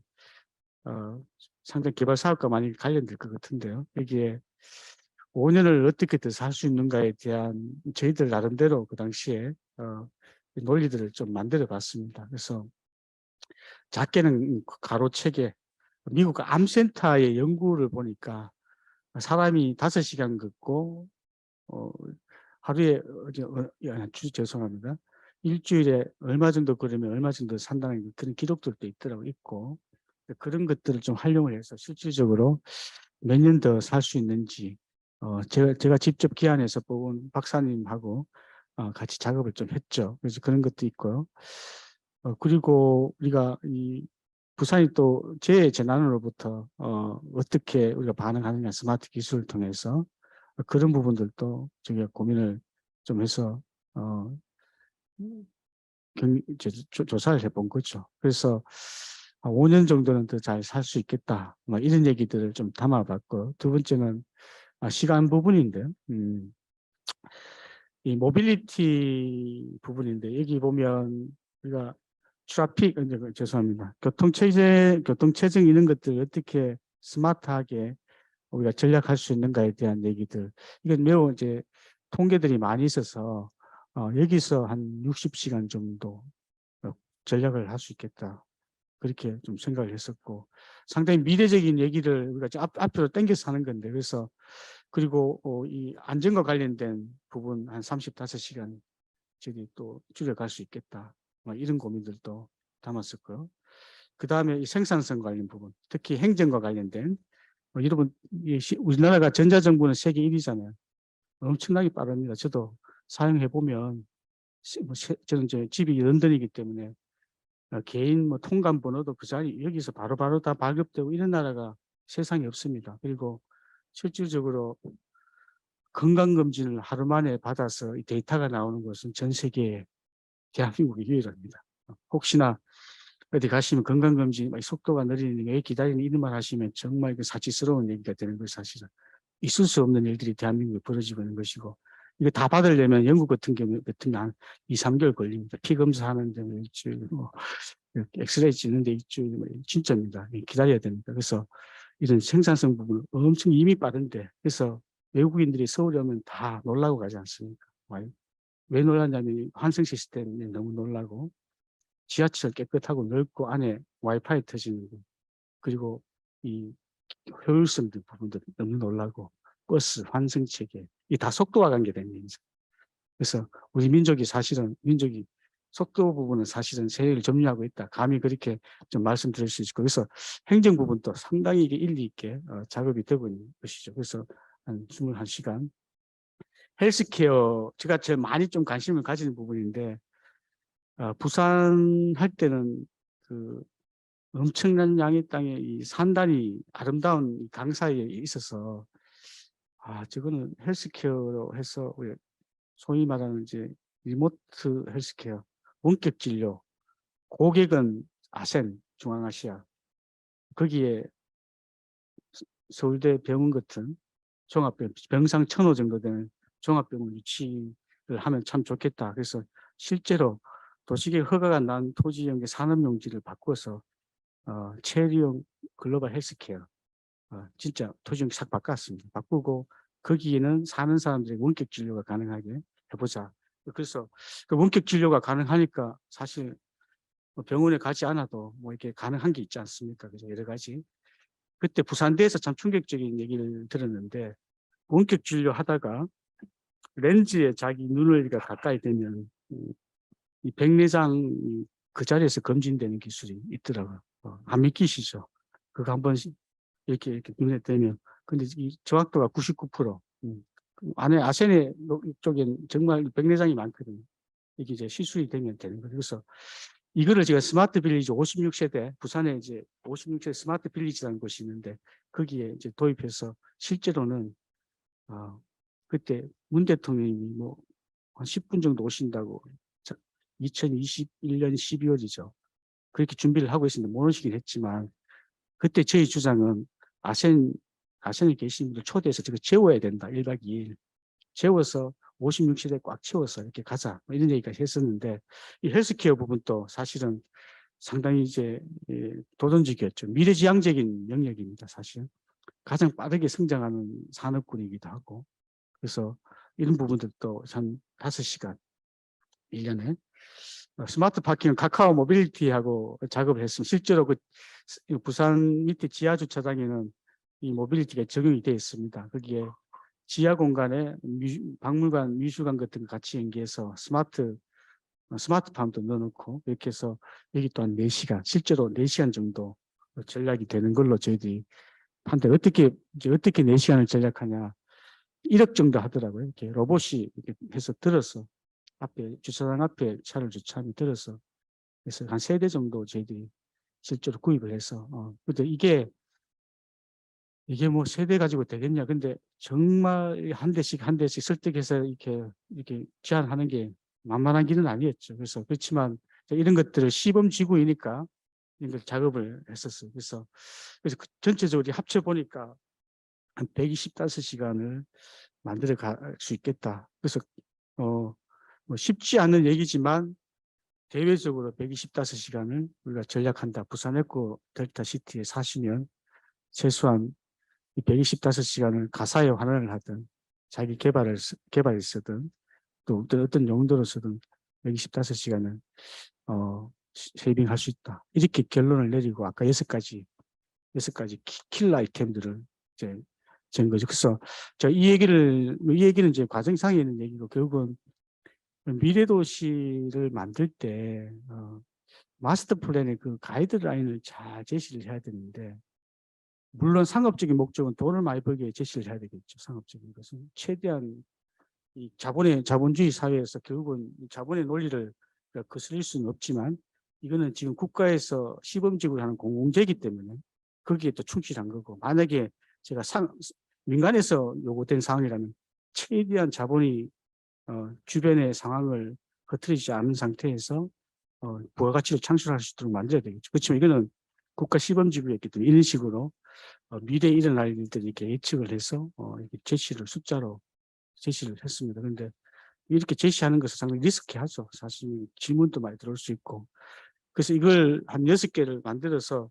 Speaker 1: 상당 개발 사업과 많이 관련될 것 같은데요. 여기에 5년을 어떻게 더 살 수 있는가에 대한 저희들 나름대로 그 당시에 논리들을 좀 만들어 봤습니다. 그래서 작게는 가로채게 미국 암센터의 연구를 보니까 사람이 5시간 걷고 하루에 죄송합니다. 일주일에 얼마 정도 걸으면 얼마 정도 산다는 그런 기록들도 있더라고 있고 그런 것들을 좀 활용을 해서 실질적으로 몇 년 더 살 수 있는지 제가 직접 기안에서 뽑은 박사님하고 같이 작업을 좀 했죠. 그래서 그런 것도 있고요. 그리고 우리가 이 부산이 또 재난으로부터 어떻게 우리가 반응하느냐 스마트 기술을 통해서 그런 부분들도 저희가 고민을 좀 해서 조사를 해본 거죠. 그래서 5년 정도는 더 잘 살 수 있겠다. 이런 얘기들을 좀 담아봤고 두 번째는 시간 부분인데 이 모빌리티 부분인데 여기 보면 우리가 트래픽 죄송합니다. 교통체증 이런 것들 어떻게 스마트하게 우리가 전략할 수 있는가에 대한 얘기들. 이건 매우 이제 통계들이 많이 있어서 여기서 한 60시간 정도 전략을 할 수 있겠다. 그렇게 좀 생각을 했었고 상당히 미래적인 얘기를 우리가 앞으로 당겨서 하는 건데 그래서 그리고 이 안전과 관련된 부분 한 35시간 저기 또 줄여갈 수 있겠다. 이런 고민들도 담았었고요. 그 다음에 이 생산성 관련 부분, 특히 행정과 관련된 여러분 우리나라가 전자정부는 세계 1위잖아요. 엄청나게 빠릅니다. 저도 사용해 보면 저는 이제 집이 런던이기 때문에 개인 통관 번호도 그 자리 여기서 바로바로 다 발급되고 이런 나라가 세상에 없습니다. 그리고 실질적으로 건강검진을 하루 만에 받아서 이 데이터가 나오는 것은 전 세계에 대한민국이 유일합니다. 혹시나 어디 가시면 건강검진 속도가 느리는 왜 기다리는 이런 말 하시면 정말 그 사치스러운 얘기가 되는 것이 사실은 있을 수 없는 일들이 대한민국에 벌어지고 있는 것이고 이거 다 받으려면 영국 같은 경우 같으면 한 2, 3개월 걸립니다. 피 검사하는데 일주일, 엑스레이 찍는데 일주일, 진짜입니다. 기다려야 됩니다. 그래서 이런 생산성 부분은 엄청 이미 빠른데 그래서 외국인들이 서울에 오면 다 놀라고 가지 않습니까? 왜 놀랐냐면 환승 시스템에 너무 놀라고 지하철 깨끗하고 넓고 안에 와이파이 터지는 거 그리고 이 효율성들 부분들 너무 놀라고 버스 환승 체계 이 다 속도와 관계된 얘기죠. 그래서 우리 민족이 속도 부분은 사실은 세계를 점유하고 있다. 감히 그렇게 좀 말씀드릴 수 있고 그래서 행정 부분도 상당히 이게 일리 있게 작업이 되고 있는 것이죠. 그래서 한 21시간 헬스케어 제가 제일 많이 좀 관심을 가지는 부분인데 부산 할 때는 그 엄청난 양의 땅에 이 산단이 아름다운 강 사이에 있어서 저거는 헬스케어로 해서 소위 말하는 이제 리모트 헬스케어, 원격 진료, 고객은 아센, 중앙아시아 거기에 서울대 병원 같은 종합병, 병상 1,000호 정도 되는 종합병원 유치를 하면 참 좋겠다. 그래서 실제로 도시계획 허가가 난 토지용 산업용지를 바꿔서 체리용 글로벌 헬스케어 진짜 토지용 싹 바꿨습니다. 바꾸고 거기에는 사는 사람들이 원격 진료가 가능하게 해보자. 그래서 그 원격 진료가 가능하니까 사실 병원에 가지 않아도 이렇게 가능한 게 있지 않습니까? 그래서 여러 가지. 그때 부산대에서 참 충격적인 얘기를 들었는데 원격 진료 하다가 렌즈에 자기 눈을 가까이 대면 이 백내장이 그 자리에서 검진되는 기술이 있더라고요. 안 믿기시죠? 그거 한번 이렇게 눈에 떼면. 근데 이 정확도가 99%. 안에 아세네 쪽엔 정말 백내장이 많거든요. 이게 이제 시술이 되면 되는 거예요. 그래서 이거를 제가 스마트 빌리지 56세대, 부산에 이제 56세대 스마트 빌리지라는 곳이 있는데 거기에 이제 도입해서 실제로는 그때 문 대통령이 한 10분 정도 오신다고 2021년 12월이죠. 그렇게 준비를 하고 있었는데 못 오시긴 했지만 그때 저희 주장은 아센에 계신 분들 초대해서 저거 재워야 된다. 1박 2일. 재워서 56시대 꽉 채워서 이렇게 가자. 뭐 이런 얘기까지 했었는데, 이 헬스케어 부분도 사실은 상당히 이제 도전적이었죠. 미래지향적인 영역입니다. 사실. 가장 빠르게 성장하는 산업군이기도 하고. 그래서 이런 부분들도 한 5시간 1년에 스마트 파킹은 카카오 모빌리티하고 작업을 했습니다. 실제로 그 부산 밑에 지하 주차장에는 이 모빌리티가 적용이 되어 있습니다. 거기에 지하 공간에 박물관, 미술관 같은 거 같이 연계해서 스마트팜도 넣어놓고 이렇게 해서 여기 또한 4시간, 실제로 4시간 정도 전략이 되는 걸로 저희들이 판단. 어떻게 4시간을 전략하냐. 1억 정도 하더라고요. 이렇게 로봇이 이렇게 해서 들어서 주차장 앞에 차를 주차하면 들어서, 그래서 한 3대 정도 저희들이 실제로 구입을 해서, 근데 이게 뭐 3대 가지고 되겠냐. 근데 정말 한 대씩 설득해서 이렇게 제한하는 게 만만한 길은 아니었죠. 그래서 그렇지만 이런 것들을 시범 지구이니까 이런 걸 작업을 했었어요. 그래서 전체적으로 합쳐 보니까 한 125시간을 만들어 갈 수 있겠다. 그래서 뭐 쉽지 않은 얘기지만 대외적으로 125시간을 우리가 전략한다. 부산에코 델타시티에 사시면 최소한 125시간을 가사에 환원을 하든 자기 개발을 쓰든 또 어떤 용도로 쓰든 125시간을 세이빙할 수 있다. 이렇게 결론을 내리고 아까 6가지 킬러 아이템들을 이제 전 거죠. 그래서 이 얘기는 이제 과정상에 있는 얘기고, 결국은 미래 도시를 만들 때 마스터 플랜의 그 가이드라인을 잘 제시를 해야 되는데, 물론 상업적인 목적은 돈을 많이 벌기 위해 제시를 해야 되겠죠. 상업적인 것은 최대한 이 자본주의 사회에서 결국은 자본의 논리를 거스릴 수는 없지만, 이거는 지금 국가에서 시범적으로 하는 공공재이기 때문에 거기에 또 충실한 거고, 만약에 제가 민간에서 요구된 상황이라면 최대한 자본이 주변의 상황을 거스르지 않은 상태에서 부가가치를 창출할 수 있도록 만들어야 되겠죠. 그렇지만 이거는 국가 시범지구였기 때문에 이런 식으로 미래에 일어날 일들을 이렇게 예측을 해서 이렇게 숫자로 제시를 했습니다. 그런데 이렇게 제시하는 것은 상당히 리스키하죠. 사실 질문도 많이 들어올 수 있고. 그래서 이걸 한 6개를 만들어서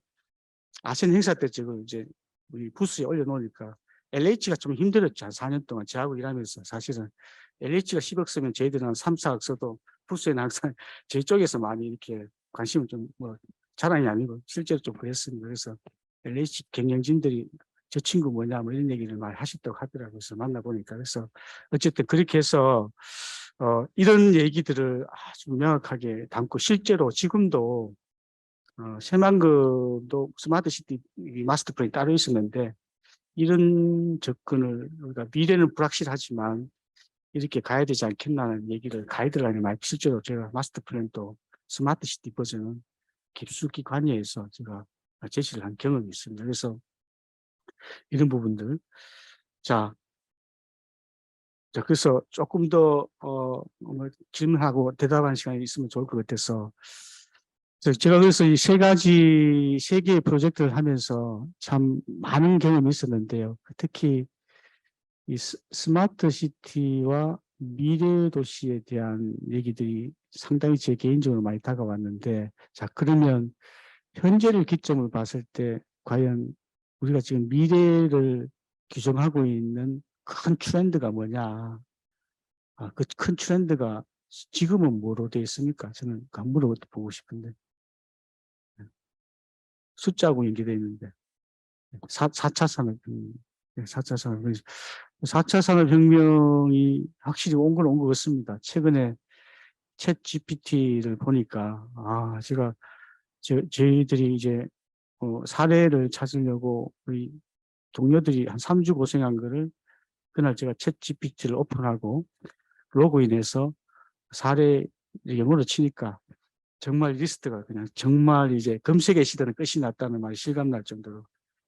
Speaker 1: 아시안 행사 때 지금 이제 우리 부스에 올려놓으니까 LH가 좀 힘들었죠. 한 4년 동안 저하고 일하면서. 사실은 LH가 10억 쓰면 저희들은 한 3, 4억 써도 부스에는 항상 저희 쪽에서 많이 이렇게 관심을 좀, 뭐 자랑이 아니고 실제로 좀 그랬습니다. 그래서 LH 경영진들이 저 친구 뭐냐 뭐 이런 얘기를 많이 하셨다고 하더라고요. 그래서 만나보니까. 그래서 어쨌든 그렇게 해서 이런 얘기들을 아주 명확하게 담고, 실제로 지금도 새만금도 스마트시티 마스터 플랜이 따로 있었는데, 이런 접근을 우리가 미래는 불확실하지만 이렇게 가야 되지 않겠나는 얘기를 가이드라인을 많이, 실제로 제가 마스터 플랜도 스마트시티 버전은 깊숙이 관여해서 제가 제시를 한 경험이 있습니다. 그래서 이런 부분들. 그래서 조금 더 질문하고 대답하는 시간이 있으면 좋을 것 같아서, 제가 그래서 이 3개의 프로젝트를 하면서 참 많은 경험이 있었는데요. 특히 이 스마트 시티와 미래 도시에 대한 얘기들이 상당히 제 개인적으로 많이 다가왔는데, 그러면 현재를 기점으로 봤을 때 과연 우리가 지금 미래를 규정하고 있는 큰 트렌드가 뭐냐? 그 큰 트렌드가 지금은 뭐로 되어 있습니까? 저는 물어보고 싶은데. 숫자하고 연계되어 있는데. 4차 산업혁명. 4차 산업혁명. 4차 산업혁명이 확실히 온 건 온 것 같습니다. 최근에 챗 GPT를 보니까, 제가, 저희들이 이제, 사례를 찾으려고 우리 동료들이 한 3주 고생한 거를 그날 제가 챗 GPT를 오픈하고 로그인해서 사례 영어로 치니까 정말 리스트가 그냥 정말 이제 검색의 시대는 끝이 났다는 말이 실감날 정도로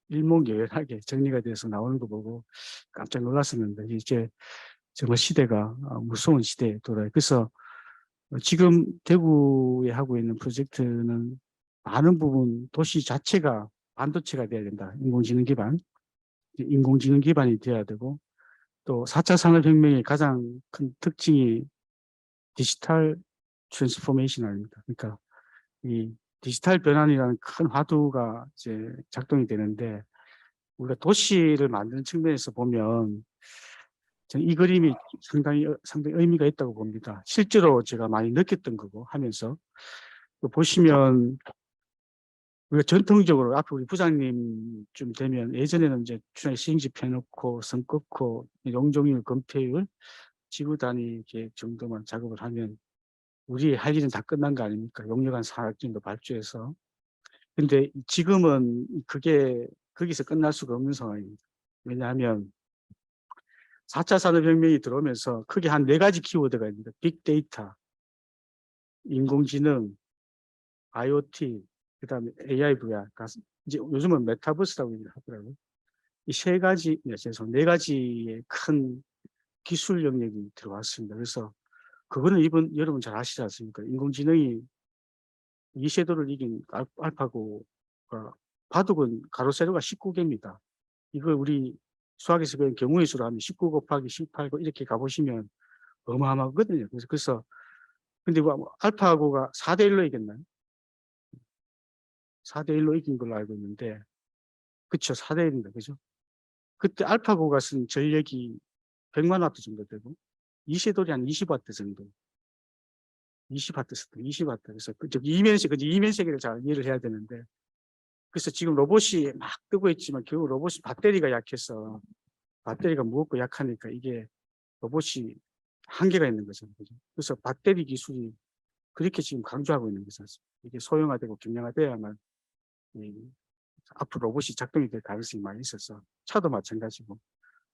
Speaker 1: 일목요연하게 정리가 돼서 나오는 거 보고 깜짝 놀랐었는데, 이제 정말 시대가 무서운 시대에 돌아요. 그래서 지금 대구에 하고 있는 프로젝트는 많은 부분 도시 자체가 반도체가 돼야 된다. 인공지능 기반. 인공지능 기반이 돼야 되고, 또 4차 산업혁명의 가장 큰 특징이 디지털 트랜스포메이션 아닙니까? 그러니까 이 디지털 변환이라는 큰 화두가 이제 작동이 되는데, 우리가 도시를 만드는 측면에서 보면 저는 이 그림이 상당히 의미가 있다고 봅니다. 실제로 제가 많이 느꼈던 거고 하면서 보시면 우리가 전통적으로 앞으로 우리 부장님쯤 되면 예전에는 이제 주변에 시행집 해놓고 선 끊고 용적률 검토율 지구 단위 계획 정도만 작업을 하면 우리의 할 일은 다 끝난 거 아닙니까? 용역한 산업진도 발주해서. 근데 지금은 그게 거기서 끝날 수가 없는 상황입니다. 왜냐하면 4차 산업혁명이 들어오면서 크게 한 4가지 키워드가 있는데, 빅데이터, 인공지능, IoT, 그다음에 AI VR, 이제 요즘은 메타버스라고 얘기를 하더라고요. 이 3가지, 죄송, 4가지의 큰 기술 영역이 들어왔습니다. 그래서 그거는 여러분 잘 아시지 않습니까? 인공지능이 이세돌을 이긴 알파고가 바둑은 가로 세로가 19개입니다. 이걸 우리 수학에서 배운 경우의 수로 하면 19 곱하기 18 이렇게 가보시면 어마어마하거든요. 그래서 근데 뭐 알파고가 4대1로 이겼나요? 4대1로 이긴 걸로 알고 있는데, 그쵸, 4대1입니다. 그죠? 그때 알파고가 쓴 전력이 100만 와트 정도 되고, 이세돌이 한 20와트 정도. 20와트 썼던 20와트. 그래서 이면세계를 잘 이해를 해야 되는데, 그래서 지금 로봇이 막 뜨고 있지만 결국 로봇이 배터리가 약해서, 배터리가 무겁고 약하니까 이게 로봇이 한계가 있는 거죠. 그래서 배터리 기술이 그렇게 지금 강조하고 있는 거죠. 이게 소형화되고 경량화돼야만 앞으로 로봇이 작동이 될 가능성이 많이 있어서, 차도 마찬가지고.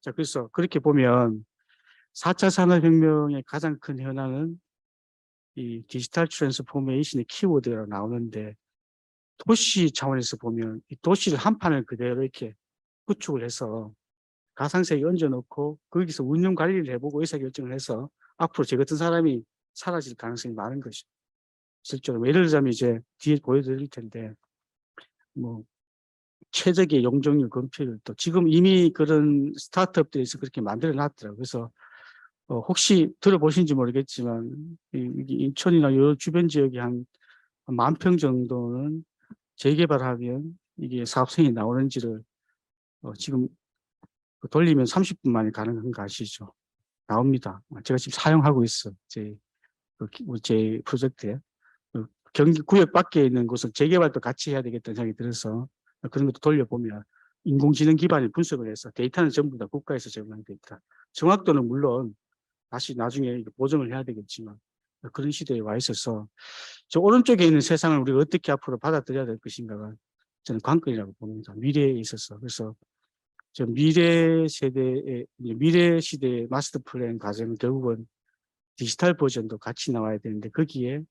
Speaker 1: 자, 그래서 그렇게 보면 4차 산업혁명의 가장 큰 현안은 이 디지털 트랜스포메이션의 키워드가 나오는데, 도시 차원에서 보면 이 도시를 한 판을 그대로 이렇게 구축을 해서 가상세계에 얹어놓고 거기서 운영 관리를 해보고 의사결정을 해서 앞으로 저 같은 사람이 사라질 가능성이 많은 것이죠. 실제로 예를 들자면 이제 뒤에 보여드릴 텐데, 뭐 최적의 용적률 검토율, 또 지금 이미 그런 스타트업들에서 그렇게 만들어 놨더라고요. 그래서 혹시 들어보신지 모르겠지만 인천이나 요 주변 지역이 한 10,000평 정도는 재개발하면 이게 사업성이 나오는지를 지금 돌리면 30분 만에 가능한 거 아시죠? 나옵니다. 제가 지금 사용하고 있어. 제 프로젝트에. 경기 구역 밖에 있는 곳은 재개발도 같이 해야 되겠다는 생각이 들어서 그런 것도 돌려보면 인공지능 기반의 분석을 해서 데이터는 전부 다 국가에서 제공한 데이터. 정확도는 물론 다시 나중에 보정을 해야 되겠지만 그런 시대에 와 있어서 저 오른쪽에 있는 세상을 우리가 어떻게 앞으로 받아들여야 될 것인가가 저는 관건이라고 봅니다. 미래에 있어서. 그래서 저 미래 시대의 마스터 플랜 과정은 결국은 디지털 버전도 같이 나와야 되는데, 거기에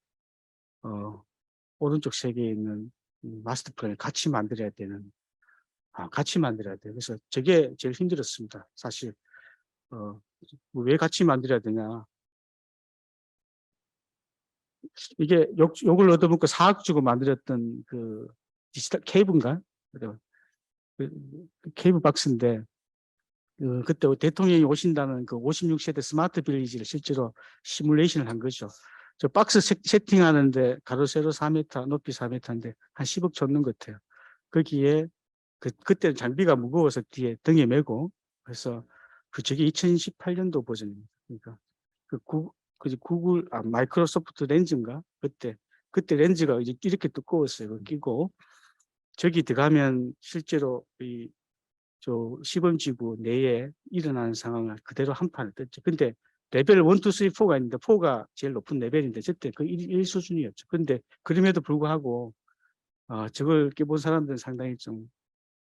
Speaker 1: 오른쪽 세계에 있는 마스터 플랜을 같이 만들어야 되는, 같이 만들어야 돼요. 그래서 저게 제일 힘들었습니다. 사실 왜 같이 만들어야 되냐. 이게 욕을 얻어먹고 4억 주고 만들었던 그 디지털 케이블인가? 그 케이블 박스인데, 그때 대통령이 오신다는 그 56세대 스마트 빌리지를 실제로 시뮬레이션을 한 거죠. 저 박스 세팅하는데 가로 세로 4m, 높이 4m인데 한 10억 줬는 것 같아요. 거기에 그때 장비가 무거워서 뒤에 등에 메고, 그래서 저게 2018년도 버전입니다. 그러니까 구글, 마이크로소프트 렌즈인가? 그때 렌즈가 이제 이렇게 두꺼웠어요. 끼고 저기 들어가면 실제로 저 시범지구 내에 일어나는 상황을 그대로 한 판을 떴죠. 근데 레벨 1, 2, 3, 4가 있는데 4가 제일 높은 레벨인데 저때 그 1 수준이었죠. 근데 그럼에도 불구하고 저걸 깨본 사람들은 상당히 좀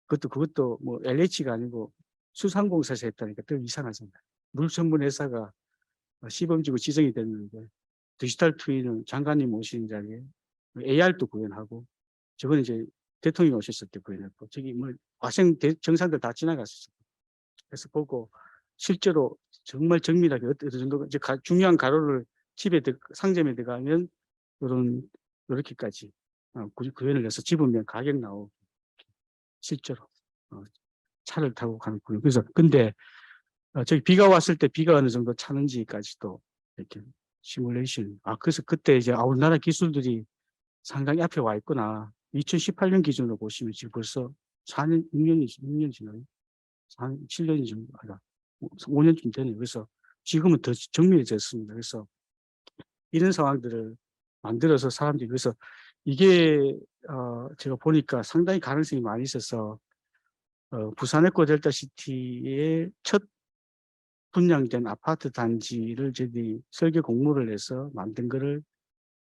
Speaker 1: 그것도 뭐 LH가 아니고 수상공사에서 했다니까 더 이상하잖아요. 물 전문 회사가 시범지구 지정이 됐는데 디지털 트윈은 장관님 오시는 자리에 AR도 구현하고, 저건 이제 대통령이 오셨을 때 구현했고, 저기 뭐 화성 정상들 다 지나갔었어요. 그래서 보고 실제로 정말 정밀하게 어느 정도 이제 중요한 가로를 집에 상점에 들어가면 이렇게까지 구현을 해서 집으면 가격 나오고 실제로 차를 타고 가는군요. 그래서 근데 저기 비가 왔을 때 비가 어느 정도 차는지까지도 이렇게 시뮬레이션. 그래서 그때 이제 우리나라 기술들이 상당히 앞에 와 있구나. 2018년 기준으로 보시면 지금 벌써 4년, 6년 지나요. 7년이 좀, 5년쯤 되네요. 그래서 지금은 더 정밀해졌습니다. 그래서 이런 상황들을 만들어서 사람들이, 그래서 이게 제가 보니까 상당히 가능성이 많이 있어서 부산 에코델타시티의 첫 분양된 아파트 단지를 저희 설계 공모를 해서 만든 거를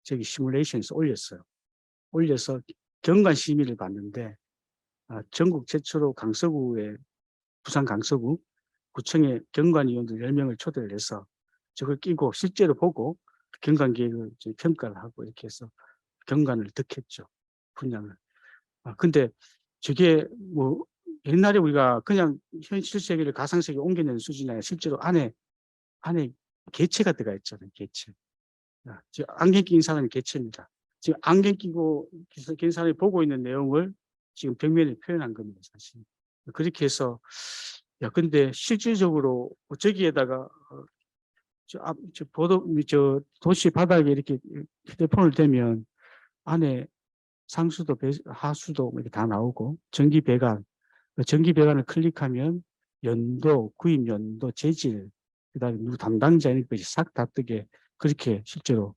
Speaker 1: 저기 시뮬레이션에서 올려서 경관 심의를 받는데 전국 최초로 부산 강서구 구청의 경관위원들 10명을 초대를 해서 저걸 끼고 실제로 보고 경관 계획을 평가를 하고 이렇게 해서 경관을 득했죠. 분양을. 근데 저게 뭐 옛날에 우리가 그냥 현실 세계를 가상 세계에 옮겨내는 수준이 아니라 실제로 안에 개체가 들어가 있잖아요. 개체. 지금 안경 낀 사람이 개체입니다. 지금 안경 끼고 낀 사람이 보고 있는 내용을 지금 벽면에 표현한 겁니다. 사실. 그렇게 해서 근데 실질적으로 저기에다가 도시 바닥에 이렇게 휴대폰을 대면 안에 상수도, 하수도 이렇게 다 나오고 전기 배관, 전기 배관을 클릭하면 연도, 구입 연도, 재질, 그다음에 누구 담당자 이런 것이 싹 다 뜨게 그렇게 실제로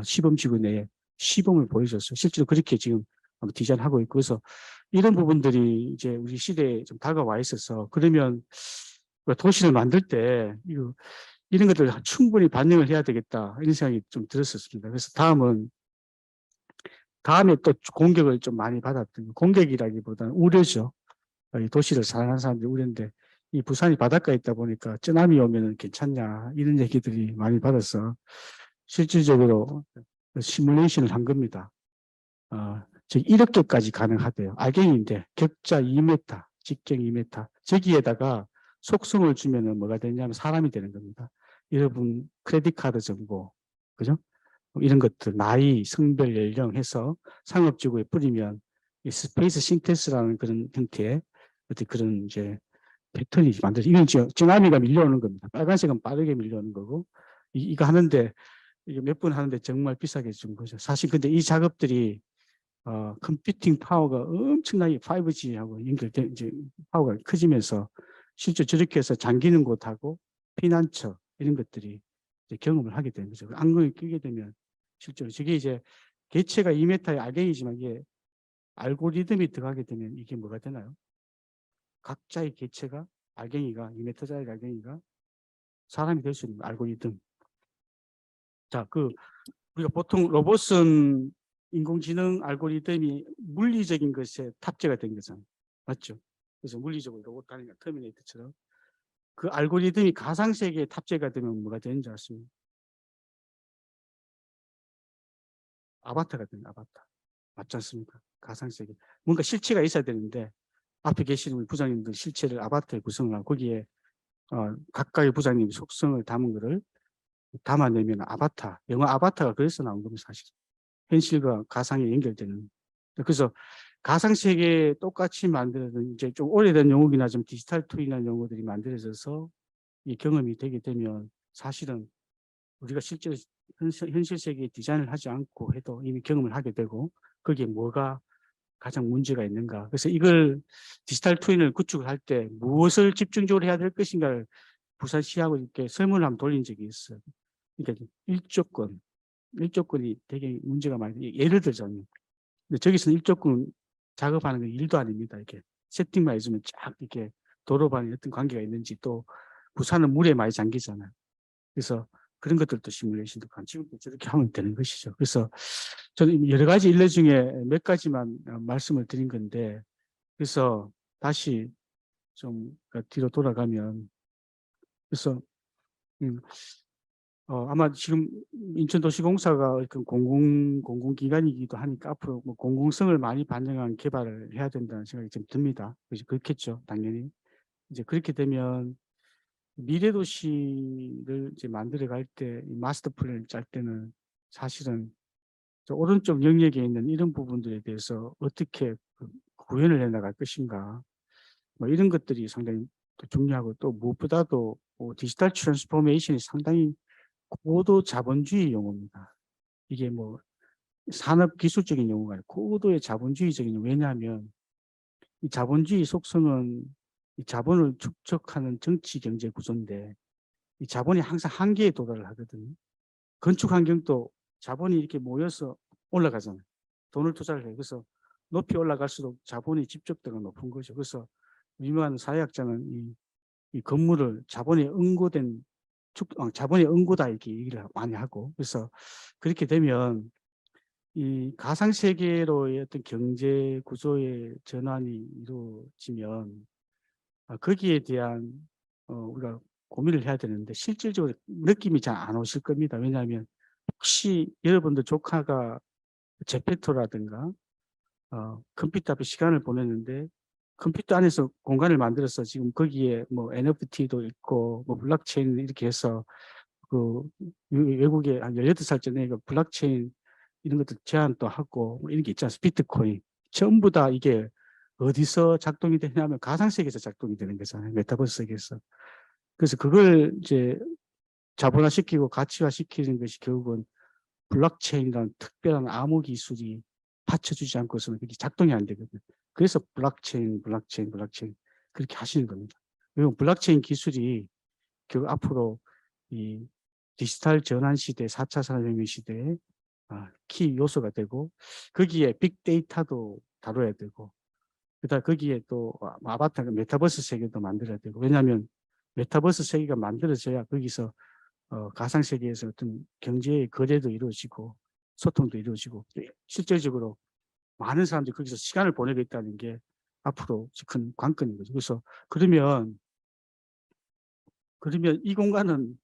Speaker 1: 시범지구 내에 시범을 보여줬어요. 실제로 그렇게 지금 디자인하고 있고 그래서 이런 부분들이 이제 우리 시대에 좀 다가와 있어서 그러면 도시를 만들 때 이런 것들 충분히 반영을 해야 되겠다 이런 생각이 좀 들었었습니다. 그래서 다음에 또 공격을 좀 많이 받았던 공격이라기보다는 우려죠. 이 도시를 사랑하는 사람들이 우려인데 이 부산이 바닷가에 있다 보니까 쓰나미 오면 괜찮냐 이런 얘기들이 많이 받아서 실질적으로 시뮬레이션을 한 겁니다. 이렇게까지 가능하대요. 알갱이인데 격자 2m, 직경 2m. 저기에다가 속성을 주면은 뭐가 되냐면 사람이 되는 겁니다. 여러분 크레딧 카드 정보, 그죠? 이런 것들 나이, 성별, 연령 해서 상업지구에 뿌리면 이 스페이스 싱테스라는 그런 형태의 어떤 그런 이제 패턴이 만들어져. 이건 쓰나미가 밀려오는 겁니다. 빨간색은 빠르게 밀려오는 거고 이거 하는데 이게 몇 분 하는데 정말 비싸게 준 거죠. 사실 근데 이 작업들이 컴퓨팅 파워가 엄청나게 5G하고 연결돼 이제 파워가 커지면서 실제 저렇게 해서 잠기는 곳하고 피난처 이런 것들이 이제 경험을 하게 되는 거죠. 안경을 끼게 되면 실제로 저게 이제 개체가 2m의 알갱이지만 이게 알고리즘이 들어가게 되면 이게 뭐가 되나요? 각자의 개체가 알갱이가 2m짜리 알갱이가 사람이 될 수 있는 알고리즘. 자, 우리가 보통 로봇은 인공지능 알고리즘이 물리적인 것에 탑재가 된 거잖아요. 맞죠? 그래서 물리적으로 로봇 다니까 터미네이터처럼 그 알고리즘이 가상세계에 탑재가 되면 뭐가 되는지 아십니까? 아바타가 되는 아바타. 맞지 않습니까? 가상세계. 뭔가 실체가 있어야 되는데 앞에 계시는 우리 부장님들 실체를 아바타에 구성을 하고 거기에 각각의 부장님 속성을 담은 거를 담아내면 아바타, 영화 아바타가 그래서 나온 겁니다. 사실. 현실과 가상이 연결되는. 그래서 가상세계 똑같이 만들어진 이제 좀 오래된 용어이나 좀 디지털 툴이나 용어들이 만들어져서 이 경험이 되게 되면 사실은 우리가 실제로 현실 세계에 디자인을 하지 않고 해도 이미 경험을 하게 되고 거기에 뭐가 가장 문제가 있는가. 그래서 이걸 디지털 트윈을 구축을 할 때 무엇을 집중적으로 해야 될 것인가를 부산시하고 이렇게 설문을 한번 돌린 적이 있어요. 그러니까 일조권이 되게 문제가 많이. 예를 들자면, 근데 저기서는 일조권 작업하는 건 일도 아닙니다. 이렇게 세팅만 해주면 쫙 이렇게 도로반에 어떤 관계가 있는지 또 부산은 물에 많이 잠기잖아요. 그래서 그런 것들도 시뮬레이션도 지금도 저렇게 하면 되는 것이죠. 그래서 저는 여러 가지 일례 중에 몇 가지만 말씀을 드린 건데, 그래서 다시 좀 뒤로 돌아가면, 그래서 아마 지금 인천도시공사가 공공기관이기도 하니까 앞으로 뭐 공공성을 많이 반영한 개발을 해야 된다는 생각이 좀 듭니다. 그렇겠죠, 당연히. 이제 그렇게 되면 미래 도시를 이제 만들어 갈 때 마스터 플랜을 짤 때는 사실은 저 오른쪽 영역에 있는 이런 부분들에 대해서 어떻게 구현을 해 나갈 것인가. 뭐 이런 것들이 상당히 또 중요하고 또 무엇보다도 디지털 트랜스포메이션이 상당히 고도 자본주의 용어입니다. 이게 뭐 산업 기술적인 용어가 아니고 고도의 자본주의적인 용어. 왜냐하면 이 자본주의 속성은 이 자본을 축적하는 정치 경제 구조인데 이 자본이 항상 한계에 도달을 하거든요. 건축 환경도 자본이 이렇게 모여서 올라가잖아요. 돈을 투자를 해요. 그래서 높이 올라갈수록 자본의 집적도가 높은 거죠. 그래서 유명한 사회학자는 이 건물을 자본에 응고된 자본의 응고다 이렇게 얘기를 많이 하고, 그래서 그렇게 되면 이 가상세계로의 어떤 경제 구조의 전환이 이루어지면 거기에 대한 우리가 고민을 해야 되는데 실질적으로 느낌이 잘 안 오실 겁니다. 왜냐하면 혹시 여러분들 조카가 제페토라든가 컴퓨터 앞에 시간을 보냈는데 컴퓨터 안에서 공간을 만들어서 지금 거기에 뭐 NFT도 있고 뭐 블록체인 이렇게 해서 그 외국에 한 18살짜리 애가 블록체인 이런 것들 제안도 하고 뭐 이런 게 있지 않습니까? 비트코인. 전부 다 이게 어디서 작동이 되냐면 가상세계에서 작동이 되는 거잖아요. 메타버스 세계에서. 그래서 그걸 이제 자본화시키고 가치화시키는 것이 결국은 블록체인이라는 특별한 암호 기술이 받쳐주지 않고서는 그게 작동이 안 되거든요. 그래서 블록체인 그렇게 하시는 겁니다. 그리고 블록체인 기술이 결국 앞으로 이 디지털 전환 시대, 4차 산업혁명 시대에 키 요소가 되고 거기에 빅데이터도 다뤄야 되고 그다음 거기에 또 아바타 메타버스 세계도 만들어야 되고 왜냐하면 메타버스 세계가 만들어져야 거기서 가상세계에서 어떤 경제의 거래도 이루어지고 소통도 이루어지고 실질적으로 많은 사람들이 거기서 시간을 보내고 있다는 게 앞으로 큰 관건인 거죠. 그래서 그러면 이 공간은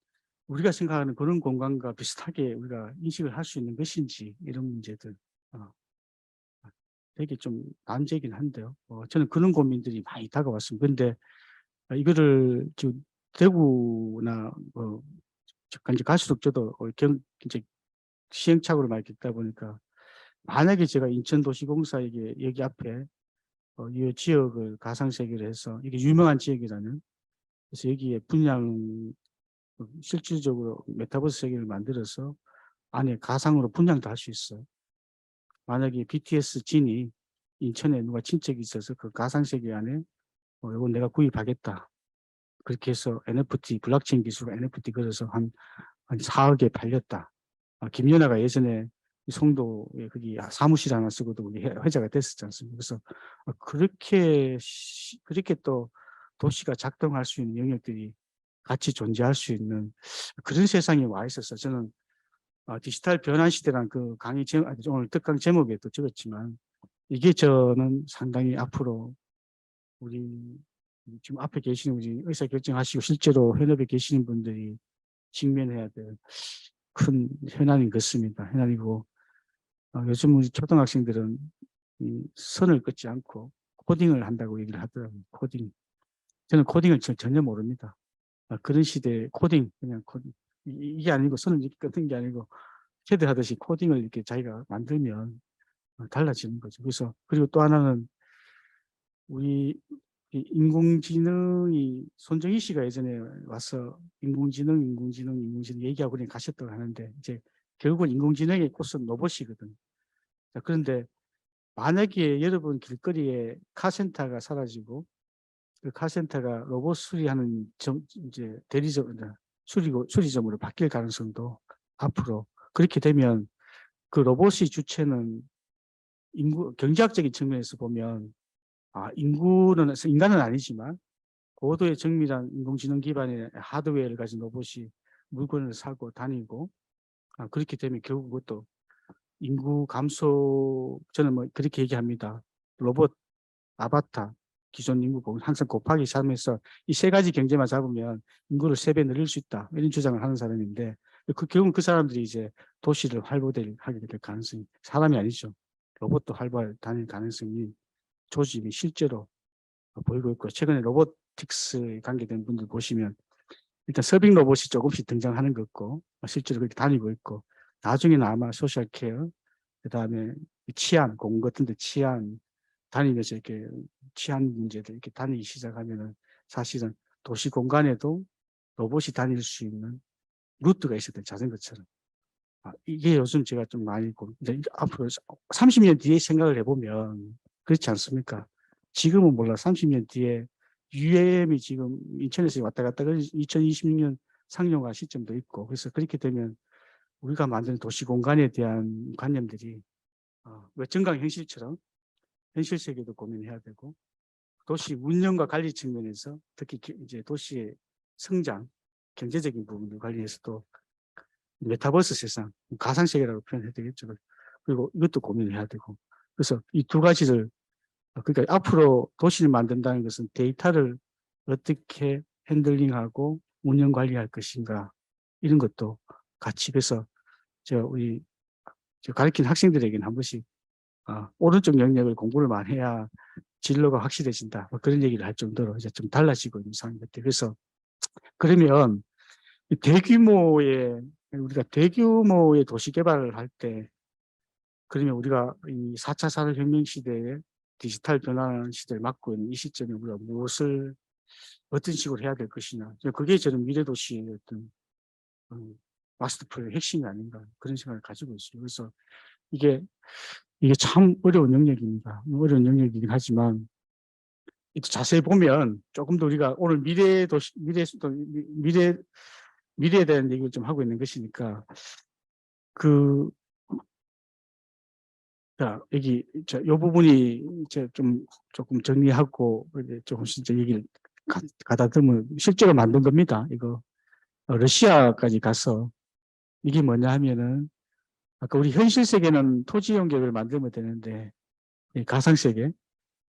Speaker 1: 우리가 생각하는 그런 공간과 비슷하게 우리가 인식을 할 수 있는 것인지 이런 문제들 되게 좀 난제이긴 한데요. 저는 그런 고민들이 많이 다가왔습니다. 그런데 이거를 지금 대구나 이제 갈수록 저도 이제 시행착오를 많이 겪다 보니까 만약에 제가 인천도시공사에게 여기 앞에 이 지역을 가상세계로 해서 이게 유명한 지역이라는 그래서 여기에 분양 실질적으로 메타버스 세계를 만들어서 안에 가상으로 분양도 할 수 있어요. 만약에 BTS 진이 인천에 누가 친척이 있어서 그 가상세계 안에 이건 내가 구입하겠다. 그렇게 해서 NFT, 블록체인 기술로 NFT 걸어서 한 4억에 팔렸다. 김연아가 예전에 송도에 거기 사무실 하나 쓰고도 회자가 됐었지 않습니까? 그래서 그렇게 또 도시가 작동할 수 있는 영역들이 같이 존재할 수 있는 그런 세상에 와 있어서 저는 디지털 변환 시대란 그 강의 오늘 특강 제목에도 적었지만 이게 저는 상당히 앞으로 우리 지금 앞에 계시는 우리 의사결정하시고 실제로 현업에 계시는 분들이 직면해야 될 큰 현안인 것입니다. 현안이고 요즘 우리 초등학생들은 이 선을 긋지 않고 코딩을 한다고 얘기를 하더라고요. 코딩. 저는 코딩을 전혀 모릅니다. 그런 시대에 코딩 그냥 코딩 이게 아니고 선을 이렇게 긋는 게 아니고 캐드 하듯이 코딩을 이렇게 자기가 만들면 달라지는 거죠. 그래서 그리고 또 하나는 우리 인공지능이 손정희 씨가 예전에 와서 인공지능 얘기하고 그냥 가셨다고 하는데 이제 결국은 인공지능의 꽃은 로봇이거든요. 자, 그런데 만약에 여러분 길거리에 카센터가 사라지고 그 카센터가 로봇 수리하는 이제 대리점 수리점으로 바뀔 가능성도 앞으로 그렇게 되면 그 로봇의 주체는 경제학적인 측면에서 보면 인간은 아니지만 고도의 정밀한 인공지능 기반의 하드웨어를 가진 로봇이 물건을 사고 다니고 그렇게 되면 결국 그것도 인구 감소 저는 뭐 그렇게 얘기합니다. 로봇, 아바타, 기존 인구 항상 곱하기 3에서 이 세 가지 경제만 잡으면 인구를 3배 늘릴 수 있다. 이런 주장을 하는 사람인데 결국은 그 사람들이 이제 도시를 하게 될 가능성이 사람이 아니죠. 로봇도 다닐 가능성이 조짐이 실제로 보이고 있고 최근에 로보틱스에 관계된 분들 보시면 일단 서빙 로봇이 조금씩 등장하는 것 같고 실제로 그렇게 다니고 있고 나중에는 아마 소셜 케어 그다음에 치안 공공 같은 데 치안 다니면서 이렇게 치안 문제들 이렇게 다니기 시작하면은 사실은 도시 공간에도 로봇이 다닐 수 있는 루트가 있어야 돼, 자전거처럼. 이게 요즘 제가 좀 많이 이제 앞으로 30년 뒤에 생각을 해보면 그렇지 않습니까? 지금은 몰라. 30년 뒤에 UAM이 지금 인천에서 왔다 갔다 2026년 상용화 시점도 있고, 그래서 그렇게 되면 우리가 만드는 도시 공간에 대한 관념들이 왜 정강 현실처럼 현실 세계도 고민해야 되고, 도시 운영과 관리 측면에서 특히 이제 도시의 성장, 경제적인 부분을 관리해서도 메타버스 세상, 가상세계라고 표현해야 되겠죠. 그리고 이것도 고민을 해야 되고. 그래서 이 두 가지를, 그러니까 앞으로 도시를 만든다는 것은 데이터를 어떻게 핸들링하고 운영 관리할 것인가, 이런 것도 같이. 그래서 우리 가르친 학생들에게는 한 번씩 오른쪽 영역을 공부를 많이 해야 진로가 확실해진다, 뭐 그런 얘기를 할 정도로 이제 좀 달라지고 있는 상황인 것 같아요. 그래서 그러면 우리가 대규모의 도시 개발을 할 때, 그러면 우리가 이 4차 산업혁명 시대에 디지털 변화 시대를 맞고 있는 이 시점에 우리가 어떤 식으로 해야 될 것이냐. 그게 저는 미래도시의 어떤 마스터 플랜의 핵심이 아닌가, 그런 생각을 가지고 있어요. 그래서 이게 참 어려운 영역입니다. 어려운 영역이긴 하지만 자세히 보면 조금 더 우리가 오늘 미래에 대한 얘기를 좀 하고 있는 것이니까, 자, 여기, 이 부분이 이제 조금 정리하고, 이제 조금씩 이제 얘기를 가다듬으면 실제로 만든 겁니다. 이거, 러시아까지 가서, 이게 뭐냐 하면은, 아까 우리 현실 세계는 토지 연결을 만들면 되는데, 이 가상세계,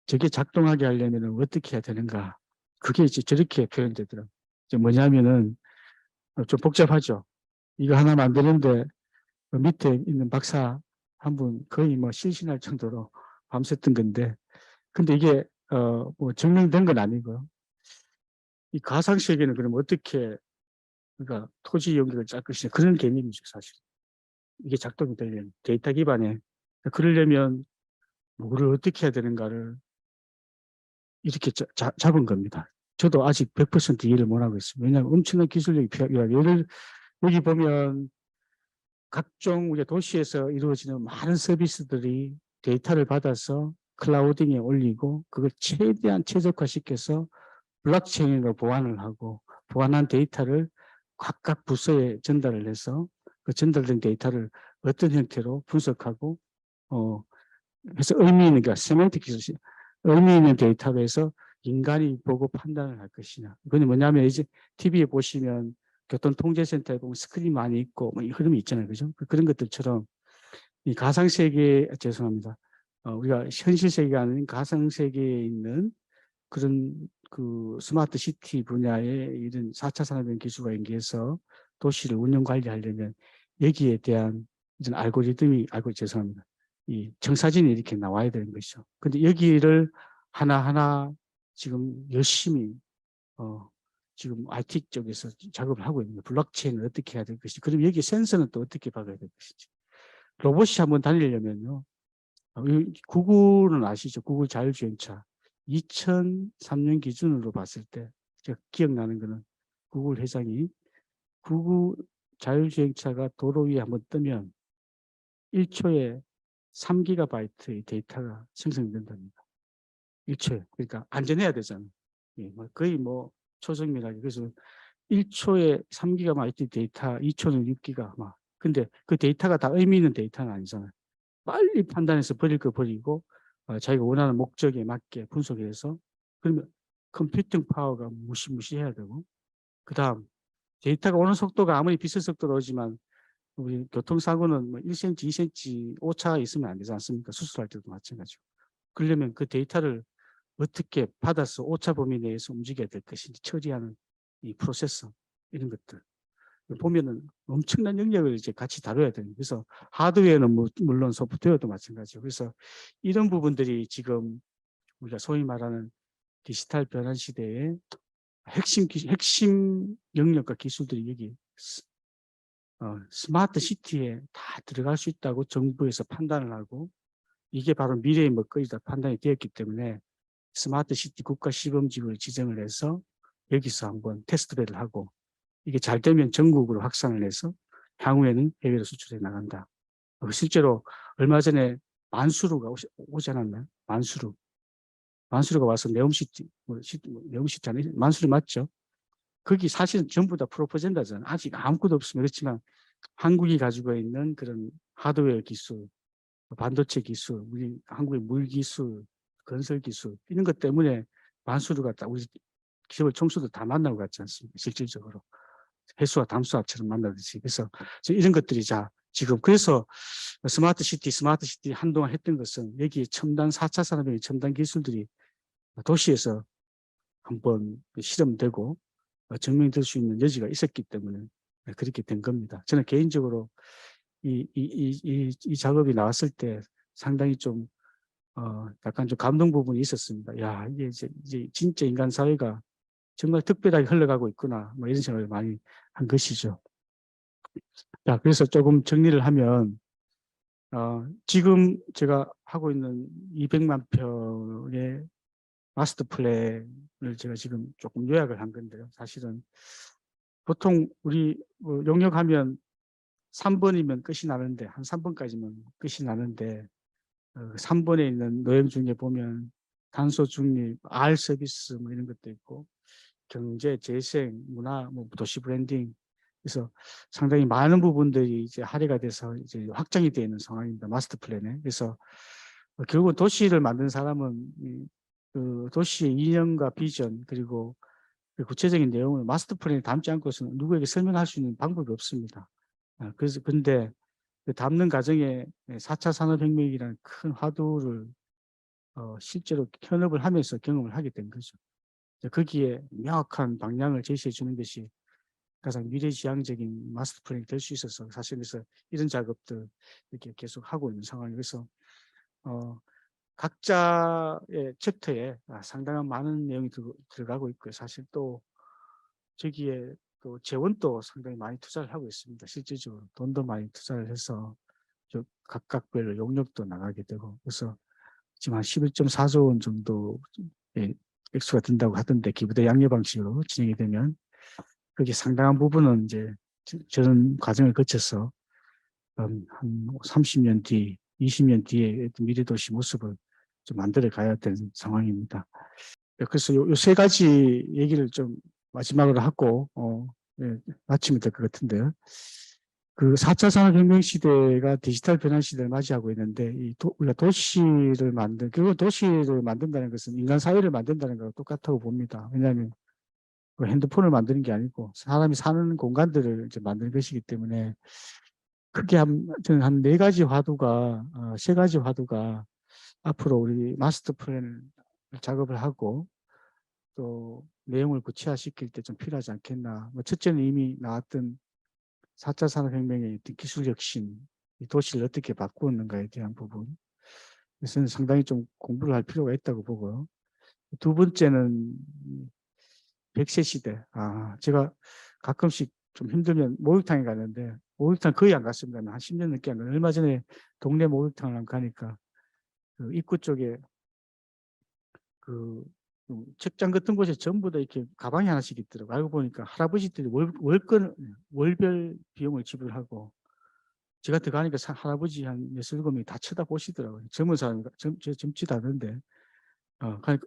Speaker 1: 저게 작동하게 하려면 어떻게 해야 되는가. 그게 이제 저렇게 표현되더라고요. 이제 뭐냐 하면은, 좀 복잡하죠. 이거 하나 만드는데, 그 밑에 있는 박사 한 분 거의 뭐 실신할 정도로 밤샜던 건데, 근데 이게 뭐 증명된 건 아니고요. 이 가상 세계는 그럼 어떻게, 그러니까 토지 연결을 짤 것이냐, 그런 개념이죠 사실. 이게 작동이 되려면 데이터 기반에, 그러려면 뭐를 어떻게 해야 되는가를 이렇게 잡은 겁니다. 저도 아직 100% 이해를 못하고 있습니다. 왜냐하면 엄청난 기술력이 필요해요. 여기 보면 각종 우리 도시에서 이루어지는 많은 서비스들이 데이터를 받아서 클라우딩에 올리고, 그걸 최대한 최적화시켜서 블록체인으로 보완을 하고, 보완한 데이터를 각각 부서에 전달을 해서 그 전달된 데이터를 어떤 형태로 분석하고, 해서 그러니까 세멘틱 기술, 의미 있는 데이터로 해서 인간이 보고 판단을 할 것이냐. 그건 뭐냐면 이제 TV에 보시면 교통통제센터에 보면 스크린 많이 있고 뭐 흐름이 있잖아요. 그죠? 그런 것들처럼 이 가상세계, 죄송합니다. 우리가 현실 세계가 아닌 가상세계에 있는 그런 그 스마트 시티 분야의 이런 4차 산업혁명 기술과 연계해서 도시를 운영 관리하려면 여기에 대한 이런 죄송합니다. 이 청사진이 이렇게 나와야 되는 것이죠. 근데 여기를 하나하나 지금 열심히 지금 IT 쪽에서 작업을 하고 있는 거예요. 블록체인을 어떻게 해야 될 것인지, 그럼 여기 센서는 또 어떻게 박아야 될 것인지. 로봇이 한번 다니려면요. 구글은 아시죠? 구글 자율주행차. 2003년 기준으로 봤을 때 제가 기억나는 거는, 구글 회장이 구글 자율주행차가 도로 위에 한번 뜨면 1초에 3기가바이트의 데이터가 생성된답니다. 1초에. 그러니까 안전해야 되잖아요. 예, 거의 뭐 초정밀하게. 그래서 1초에 3기가바이트 데이터, 2초는 6기가 막. 근데 그 데이터가 다 의미 있는 데이터는 아니잖아요. 빨리 판단해서 버릴 거 버리고 자기가 원하는 목적에 맞게 분석해서, 그러면 컴퓨팅 파워가 무시무시해야 되고, 그 다음 데이터가 오는 속도가 아무리 비슷한 속도로 오지만 우리 교통사고는 뭐 1cm, 2cm 오차가 있으면 안 되지 않습니까? 수술할 때도 마찬가지고. 그러려면 그 데이터를 어떻게 받아서 오차 범위 내에서 움직여야 될 것인지 처리하는 이 프로세서, 이런 것들 보면은 엄청난 영역을 이제 같이 다뤄야 되는. 그래서 하드웨어는 물론 소프트웨어도 마찬가지고. 그래서 이런 부분들이 지금 우리가 소위 말하는 디지털 변환 시대의 핵심 영역과 기술들이 여기 스마트 시티에 다 들어갈 수 있다고 정부에서 판단을 하고, 이게 바로 미래의 먹거리다 판단이 되었기 때문에 스마트 시티 국가 시범지구를 지정을 해서 여기서 한번 테스트배를 하고 이게 잘 되면 전국으로 확산을 해서 향후에는 해외로 수출해 나간다. 실제로 얼마 전에 만수르가 오지 않았나요? 만수르가 와서 네옴시티, 네옴시티 아니 만수르 맞죠? 거기 사실은 전부 다 프로포젠다잖아요. 아직 아무것도 없으면 그렇지만 한국이 가지고 있는 그런 하드웨어 기술, 반도체 기술, 우리 한국의 물 기술, 건설 기술 이런 것 때문에 만수르가 다 우리 기업을 총수도 다 만나고 갔지 않습니까? 실질적으로 해수와 담수합처럼 만나듯이. 그래서 이런 것들이 자 지금 그래서 스마트 시티 한동안 했던 것은 여기에 첨단 4차 산업의 첨단 기술들이 도시에서 한번 실험되고 증명될 수 있는 여지가 있었기 때문에 그렇게 된 겁니다. 저는 개인적으로 이 작업이 나왔을 때 상당히 좀 약간 좀 감동 부분이 있었습니다. 야, 이제 진짜 인간 사회가 정말 특별하게 흘러가고 있구나. 뭐 이런 생각을 많이 한 것이죠. 자, 그래서 조금 정리를 하면, 지금 제가 하고 있는 200만 평의 마스터 플랜을 제가 지금 조금 요약을 한 건데요. 사실은 보통 우리 용역하면 3번이면 끝이 나는데, 한 3번까지면 끝이 나는데, 3번에 있는 노형 중에 보면 탄소 중립, R 서비스 뭐 이런 것도 있고, 경제, 재생, 문화, 뭐 도시 브랜딩. 그래서 상당히 많은 부분들이 이제 할애가 돼서 이제 확정이 되어 있는 상황입니다. 마스터 플랜에. 그래서 결국 도시를 만든 사람은 그 도시의 이념과 비전 그리고 그 구체적인 내용을 마스터 플랜에 담지 않고서는 누구에게 설명할 수 있는 방법이 없습니다. 그래서 근데 그 담는 과정에 4차 산업혁명이라는 큰 화두를 실제로 현업을 하면서 경험을 하게 된 거죠. 거기에 명확한 방향을 제시해 주는 것이 가장 미래지향적인 마스터 플랜이 될 수 있어서 사실 그래서 이런 작업들 이렇게 계속 하고 있는 상황이어서 각자의 챕터에 상당한 많은 내용이 들어가고 있고요. 사실 또 저기에 또 재원도 상당히 많이 투자를 하고 있습니다. 실질적으로 돈도 많이 투자를 해서 각각별로 용역도 나가게 되고 그래서 지금 한 11.4조 원 정도의 액수가 든다고 하던데 기부대 양려 방식으로 진행이 되면 그게 상당한 부분은 이제 저런 과정을 거쳐서 한 30년 뒤, 20년 뒤에 미래도시 모습을 좀 만들어 가야 되는 상황입니다. 그래서 요 세 가지 얘기를 좀 마지막으로 하고 예, 마치면 될 것 같은데요. 그 4차 산업혁명 시대가 디지털 변화 시대를 맞이하고 있는데 우리가 도시를 결국 도시를 만든다는 것은 인간 사회를 만든다는 거랑 똑같다고 봅니다. 왜냐하면 그 핸드폰을 만드는 게 아니고 사람이 사는 공간들을 이제 만드는 것이기 때문에 크게 한 네 가지 화두가 세 가지 화두가 앞으로 우리 마스터 플랜을 작업을 하고 또 내용을 구체화시킬 때 좀 필요하지 않겠나. 뭐 첫째는 이미 나왔던 4차 산업혁명의 기술 혁신, 이 도시를 어떻게 바꾸었는가에 대한 부분. 그래서 상당히 좀 공부를 할 필요가 있다고 보고요. 두 번째는 100세 시대. 제가 가끔씩 좀 힘들면 목욕탕에 가는데 목욕탕 거의 안 갔습니다. 한 10년 넘게 안 가요. 얼마 전에 동네 목욕탕을 가니까 그 입구 쪽에 그 책장 같은 곳에 전부 다 이렇게 가방이 하나씩 있더라고요. 알고 보니까 할아버지들이 월별 비용을 지불하고 제가 들어가니까 할아버지 한 6-7명이 다 쳐다보시더라고요. 젊은 사람이 젊지도 않은데 그러니까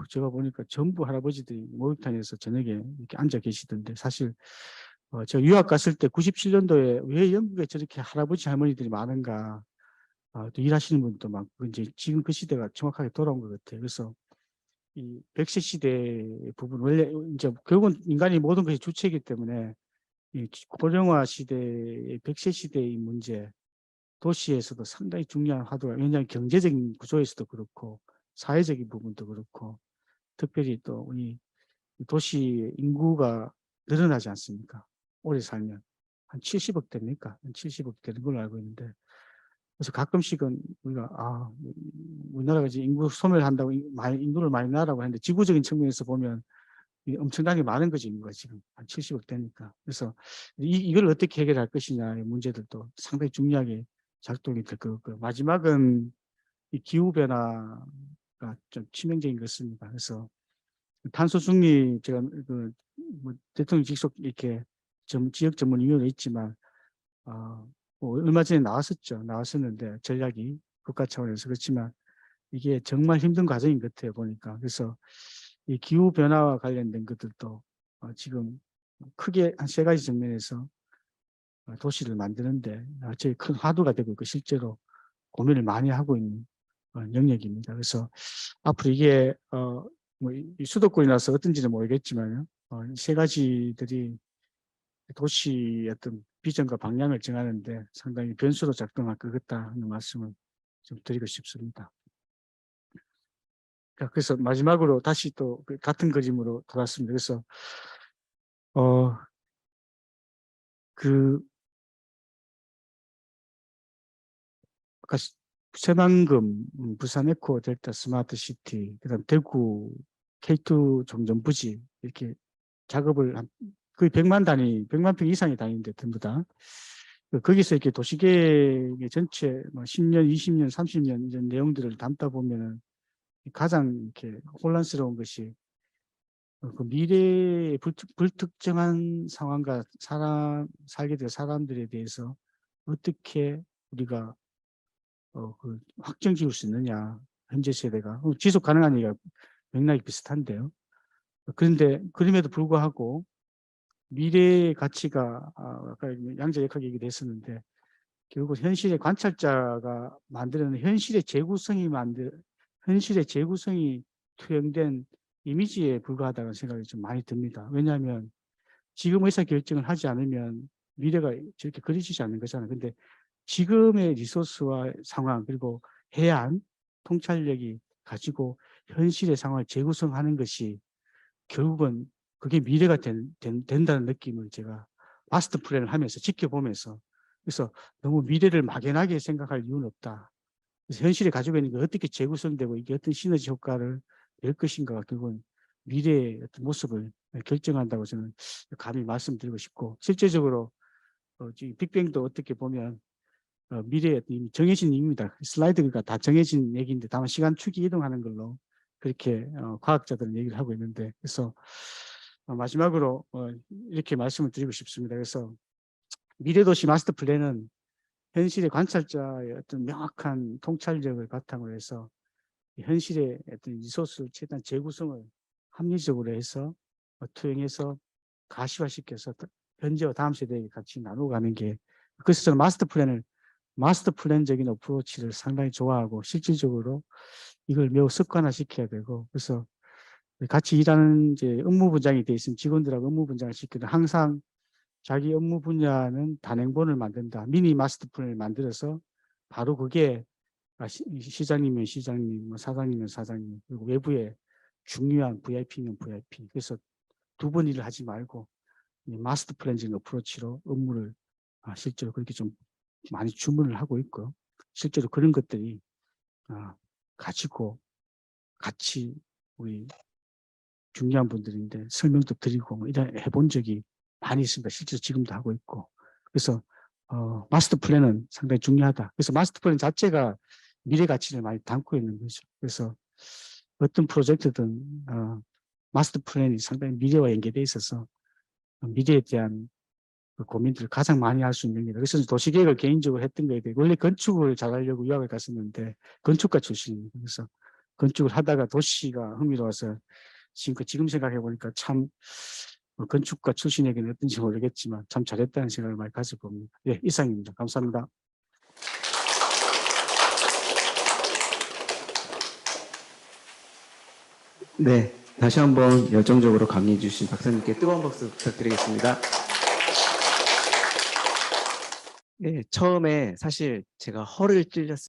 Speaker 1: 제가 보니까 전부 할아버지들이 목욕탕에서 저녁에 이렇게 앉아 계시던데 사실 제가 유학 갔을 때 97년도에 왜 영국에 저렇게 할아버지 할머니들이 많은가 또 일하시는 분도 많고 이제 지금 그 시대가 정확하게 돌아온 것 같아요. 그래서 이 100세 시대 부분 원래 이제 결국은 인간이 모든 것이 주체이기 때문에 이 고령화 시대의 100세 시대의 문제 도시에서도 상당히 중요한 화두가 왜냐하면 경제적인 구조에서도 그렇고 사회적인 부분도 그렇고 특별히 또 우리 도시 인구가 늘어나지 않습니까? 오래 살면 한 70억 됩니까? 한 70억 되는 걸로 알고 있는데 그래서 가끔씩은 우리가 우리나라가 이제 인구 소멸한다고 인구를 많이 낳으라고 하는데 지구적인 측면에서 보면 엄청나게 많은 거지 인구가 지금 한 70억 되니까 그래서 이걸 어떻게 해결할 것이냐의 문제들도 상당히 중요하게 작동이 될 거고 마지막은 이 기후 변화가 좀 치명적인 것 같습니다. 그래서 탄소 중립 제가 뭐 대통령 직속 이렇게 지역 전문위원회 있지만 뭐 얼마 전에 나왔었는데 전략이 국가 차원에서. 그렇지만 이게 정말 힘든 과정인 것 같아요, 보니까. 그래서 이 기후 변화와 관련된 것들도 지금 크게 한 3가지 측면에서 도시를 만드는데 제일 큰 화두가 되고 있고 실제로 고민을 많이 하고 있는 영역입니다. 그래서 앞으로 이게 뭐 이 수도권이라서 어떤지는 모르겠지만요. 이 3가지들이 도시의 어떤 비전과 방향을 정하는데 상당히 변수로 작동할 것 같다 하는 말씀을 좀 드리고 싶습니다. 그래서 마지막으로 다시 또 같은 그림으로 돌았습니다. 그래서 아까 새만금, 부산 에코 델타 스마트 시티, 그다음 대구 K2 종전 부지 이렇게 작업을 거의 100만 평 이상이 다니는데 전부 다 거기서 이렇게 도시계획의 전체 뭐 10년, 20년, 30년 이런 내용들을 담다 보면은 가장 이렇게 혼란스러운 것이 그 미래의 불특정한 상황과 살게 될 사람들에 대해서 어떻게 우리가 확정 지을 수 있느냐, 현재 세대가. 지속 가능한 얘기가 맥락이 비슷한데요. 그런데 그럼에도 불구하고 미래의 가치가 아까 양자역학 얘기도 했었는데 결국 현실의 관찰자가 만드는 현실의 재구성이 투영된 이미지에 불과하다는 생각이 좀 많이 듭니다. 왜냐하면 지금 의사결정을 하지 않으면 미래가 저렇게 그려지지 않는 거잖아요. 근데 지금의 리소스와 상황 그리고 해안 통찰력이 가지고 현실의 상황을 재구성하는 것이 결국은 그게 미래가 된다는 느낌을 제가 마스터 플랜을 하면서 지켜보면서 그래서 너무 미래를 막연하게 생각할 이유는 없다. 그래서 현실에 가지고 있는 게 어떻게 재구성되고 이게 어떤 시너지 효과를 낼 것인가가 결국은 미래의 어떤 모습을 결정한다고 저는 감히 말씀드리고 싶고 실제적으로 지금 빅뱅도 어떻게 보면 미래에 이미 정해진 얘기입니다. 슬라이드가 다 정해진 얘기인데 다만 시간 축이 이동하는 걸로 그렇게 과학자들은 얘기를 하고 있는데 그래서 마지막으로 이렇게 말씀을 드리고 싶습니다. 그래서 미래도시 마스터 플랜은 현실의 관찰자의 어떤 명확한 통찰력을 바탕으로 해서 현실의 어떤 리소스 최대한 재구성을 합리적으로 해서 투영해서 가시화시켜서 현재와 다음 세대에게 같이 나눠가는 게 그래서 저는 마스터 플랜적인 어프로치를 상당히 좋아하고 실질적으로 이걸 매우 습관화시켜야 되고 그래서 같이 일하는 이제 업무 분장이 돼 있으면 직원들하고 업무 분장을 시키는 항상 자기 업무 분야는 단행본을 만든다. 미니 마스터 플랜을 만들어서 바로 그게 시장이면 시장님, 사장이면 사장님, 그리고 외부에 중요한 VIP면 VIP. 그래서 2번 일을 하지 말고 마스터 플랜적인 어프로치로 업무를 실제로 그렇게 좀 많이 주문을 하고 있고 실제로 그런 것들이 가지고 같이 우리 중요한 분들인데 설명도 드리고 뭐 이런 해본 적이 많이 있습니다. 실제로 지금도 하고 있고 그래서 마스터 플랜은 상당히 중요하다. 그래서 마스터 플랜 자체가 미래 가치를 많이 담고 있는 거죠. 그래서 어떤 프로젝트든 마스터 플랜이 상당히 미래와 연계되어 있어서 미래에 대한 그 고민들을 가장 많이 할 수 있는 게 그래서 도시계획을 개인적으로 했던 거에 대해 원래 건축을 잘하려고 유학을 갔었는데 건축가 출신입니다. 그래서 건축을 하다가 도시가 흥미로워서 지금 생각해 보니까 참 건축가 출신에게는 어떤지 모르겠지만 참 잘했다는 생각을 많이 가져봅니다. 예, 이상입니다. 감사합니다.
Speaker 2: 네, 다시 한번 열정적으로 강의해 주신 박사님께 뜨거운 박수 부탁드리겠습니다. 네, 처음에 사실 제가 허를 찔렸습니다.